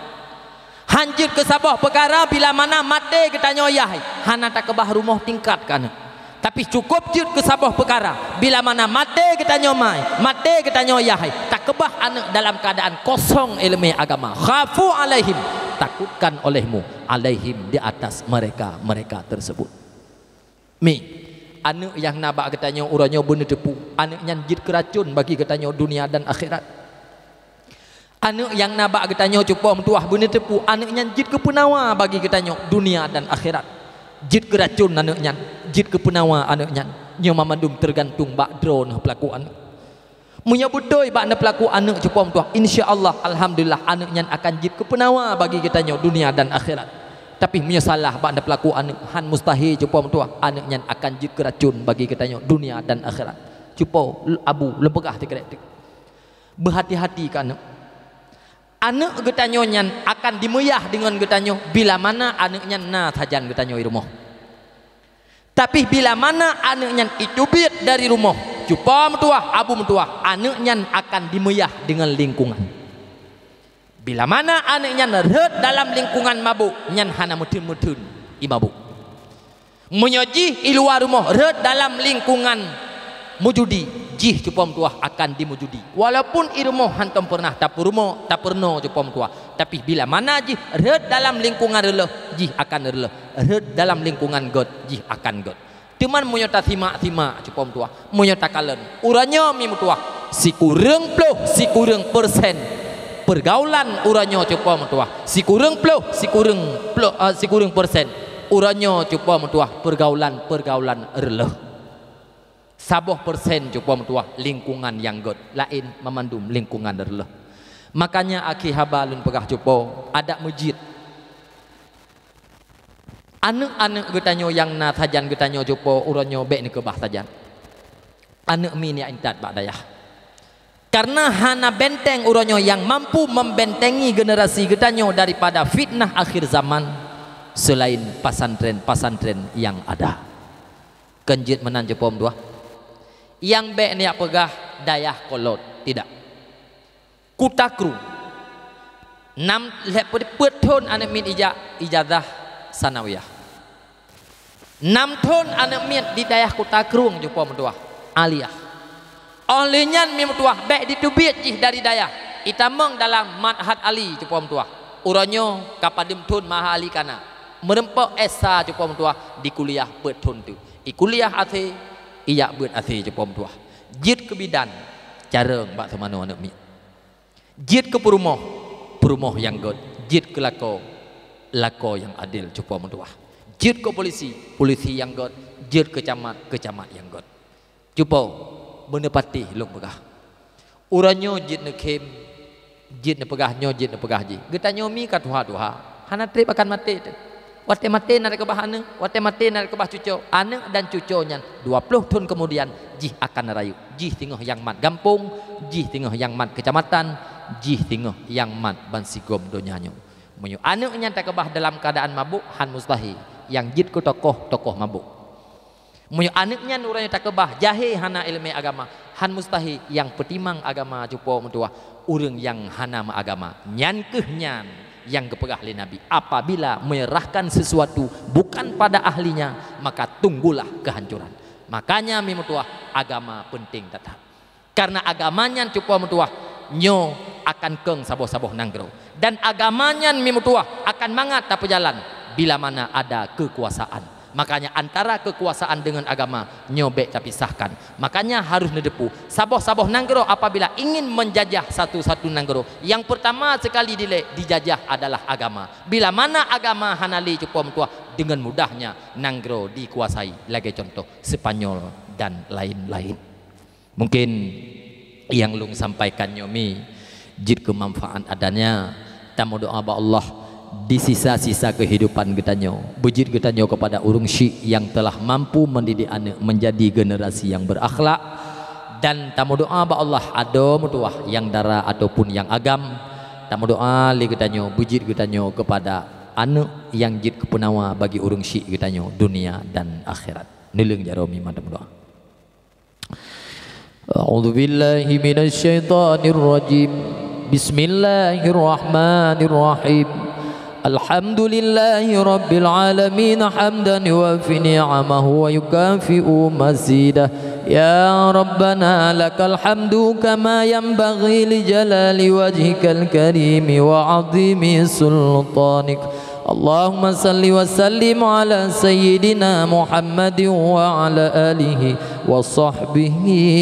Hanjit ke sabah perkara bila mana mate kita nyoyah hana tak kebah rumah tingkat kan. Tapi cukup jut ke sabah perkara bila mana mate kita nyomai mate kita nyoyah tak kebah anak dalam keadaan kosong ilmu agama. Khafu alaihim takutkan olehmu alaihim di atas mereka tersebut. Mi anak yang nabak katanya uranyo bener tepu anak yang jid keracun bagi katanya dunia dan akhirat. Anak yang nabak katanya cupa mentuah bener tepu anak yang jid kepenawa bagi katanya dunia dan akhirat. Jid keracun anaknya, jid kepenawa anaknya. Nyo mamandum tergantung bak drone pelaku anak. Munya budoi bak na pelaku anak cupa mentuah insyaallah alhamdulillah anaknya akan jid kepenawa bagi katanya dunia dan akhirat. Tapi punya salah bak na pelaku anak han mustahil cupa mentuah anaknya akan jid keracun bagi katanya dunia dan akhirat. Cupa abu lepegah tik. Berhati-hati kan anak getanyo nyan akan dimuyah dengan getanyo bila mana anaknya na tajan getanyo di rumah. Tapi bila mana anaknya itu biat dari rumah cupa mentuah abu mentuah anaknya akan dimuyah dengan lingkungan. Bila mana anaknya red dalam lingkungan mabuk nyan hana mutun imabuk. Menyoji di luar rumah red dalam lingkungan mujudi jih cupom tuah akan dimujudi walaupun irmo hantam pernah tak pernah cupom tuah tapi bila mana jih red dalam lingkungan releh jih akan releh red dalam lingkungan god jih akan god teman munyota thima cupom tuah munyota kalen uranyo mi tuah si kurang persen pergaulan uranyo cupom tuah si kurang persen uranyo cupom tuah pergaulan releh saboh persen cukup mentua lingkungan yang god lain memandum lingkungan derleh. Makanya aki habalun pegah cupo ada masjid anak getanyo yang na tajan getanyo cupo uranyo bek ni kebah tajan anak mini intat bak dayah karena hana benteng uranyo yang mampu membentengi generasi getanyo daripada fitnah akhir zaman selain pasantren yang ada. Kenjit menan cupo dua yang bek niak pegah dayah kolot tidak kutakru 6 lep peton anak min ijazah sanawiyah 6 ton anak min di dayah kutakrung jupa mentua aliyah olehnya mi mentua bek ditubit jih dari dayah itameng dalam madhat ali jupa mentua uranyo kapadim ton maha ali kana merempok esa jupa mentua di kuliah peton tu kuliah ate iya buat ati jepom tuah jid ke bidan careng bak semano anak mi jid ke perumoh Berumoh yang god jid ke lako yang adil cupa mentuah jid ke polisi yang god jid ke camat yang god cupa menepati long pegah uranyo jid ne kem jid ne pegah nyo jid ne pegah ji kita nyomi ka tuha hana trip akan mati tu wate mati nak ke bahana wate mati nak ke bah cucu anak dan cucunya 20 tahun kemudian jih akan rayu jih tengah yang mat gampung jih tengah yang mat kecamatan jih tengah yang mat bansigom donyanya menyu anaknya tak ke bah dalam keadaan mabuk han mustahil yang jid ke tokoh mabuk menyu anaknya nuranya tak ke bah jahil hana ilmu agama han mustahil yang petimang agama cupo mentua urang yang hana agama nyan kehnyan yang kepegah oleh Nabi apabila menyerahkan sesuatu bukan pada ahlinya maka tunggulah kehancuran makanya mimutuah agama penting tetap karena agamanya cupa mutuah nyo akan keng saboh-saboh nanggro dan agamanya mimutuah akan mangat tak jalan bila mana ada kekuasaan makanya antara kekuasaan dengan agama nyobek tapi sahkan makanya harus nedepu saboh-saboh nanggro apabila ingin menjajah satu-satu nanggro yang pertama sekali dijajah adalah agama bila mana agama hanali cukup tua dengan mudahnya nanggro dikuasai lagi contoh Spanyol dan lain-lain mungkin yang lung sampaikan nyomi jid kemanfaat adanya tamu doa ba Allah di sisa-sisa kehidupan getanyo bujit getanyo kepada urung syik yang telah mampu mendidik anak menjadi generasi yang berakhlak dan tamu doa ba Allah ado mutuah yang dara ataupun yang agam tamu doa li getanyo bujit getanyo kepada anak yang jid kepunawa bagi urung syik getanyo dunia dan akhirat nulung jaromi madam doa A'udzu billahi minasy syaithanir rajim Bismillahirrahmanirrahim الحمد لله رب العالمين حمدا يوافي نعمه ويكافئ مزيده يا ربنا لك الحمد كما ينبغي لجلال وجهك الكريم وعظيم سلطانك اللهم صل وسلم على سيدنا محمد وعلى آله وصحبه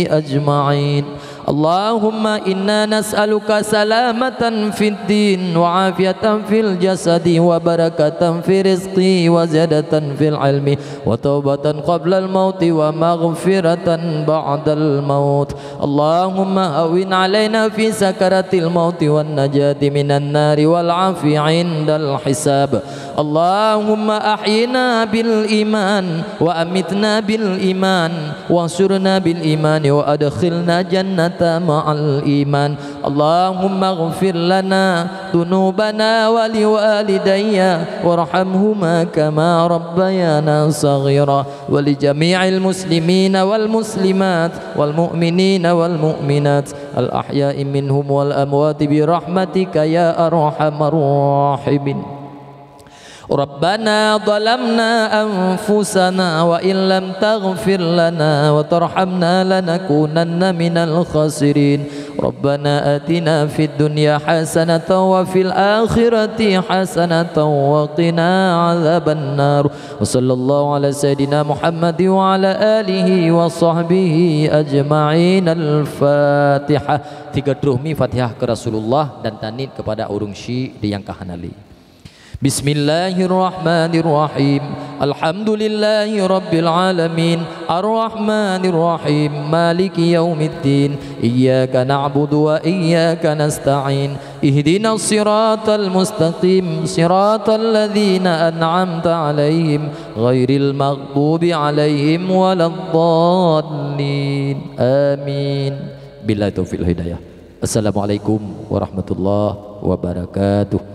أجمعين اللهم إنا نسألك سلامة في الدين وعافية في الجسد وبركة في رزق وزيادة في العلم وتوبة قبل الموت ومغفرة بعد الموت اللهم هون علينا في سكرة الموت والنجاة من النار والعافية عند الحساب اللهم أحينا بالإيمان وأمتنا بالإيمان وانصرنا بالإيمان وأدخلنا جنة مع الإيمان اللهم اغفر لنا ذنوبنا ولوالدي وارحمهما كما ربيانا صغيرا ولجميع المسلمين والمسلمات والمؤمنين والمؤمنات الأحياء منهم والأموات برحمتك يا أرحم الراحمين ربنا ظلمنا أنفسنا وإن لم تغفر لنا وترحمنا لنكونن من الخاسرين ربنا آتنا في الدنيا حسنة وفي الآخرة حسنة وقنا عذاب النار وصلى الله على سيدنا محمد وعلى آله وصحبه أجمعين الفاتحة 3 ruhmi Fatihah ke Rasulullah dan tanid kepada urung syik di yang kahanali Bismillahirrahmanirrahim Alhamdulillahi Rabbil Alamin Ar-Rahmanirrahim Maliki Yawmiddin Iyyaka na'budu wa iyyaka nasta'in Ihdinas siratal mustaqim Siratal ladzina an'amta alaihim Ghairil maghdubi alaihim waladdallin Amin Billahi taufiq hidayah Assalamualaikum warahmatullahi wabarakatuh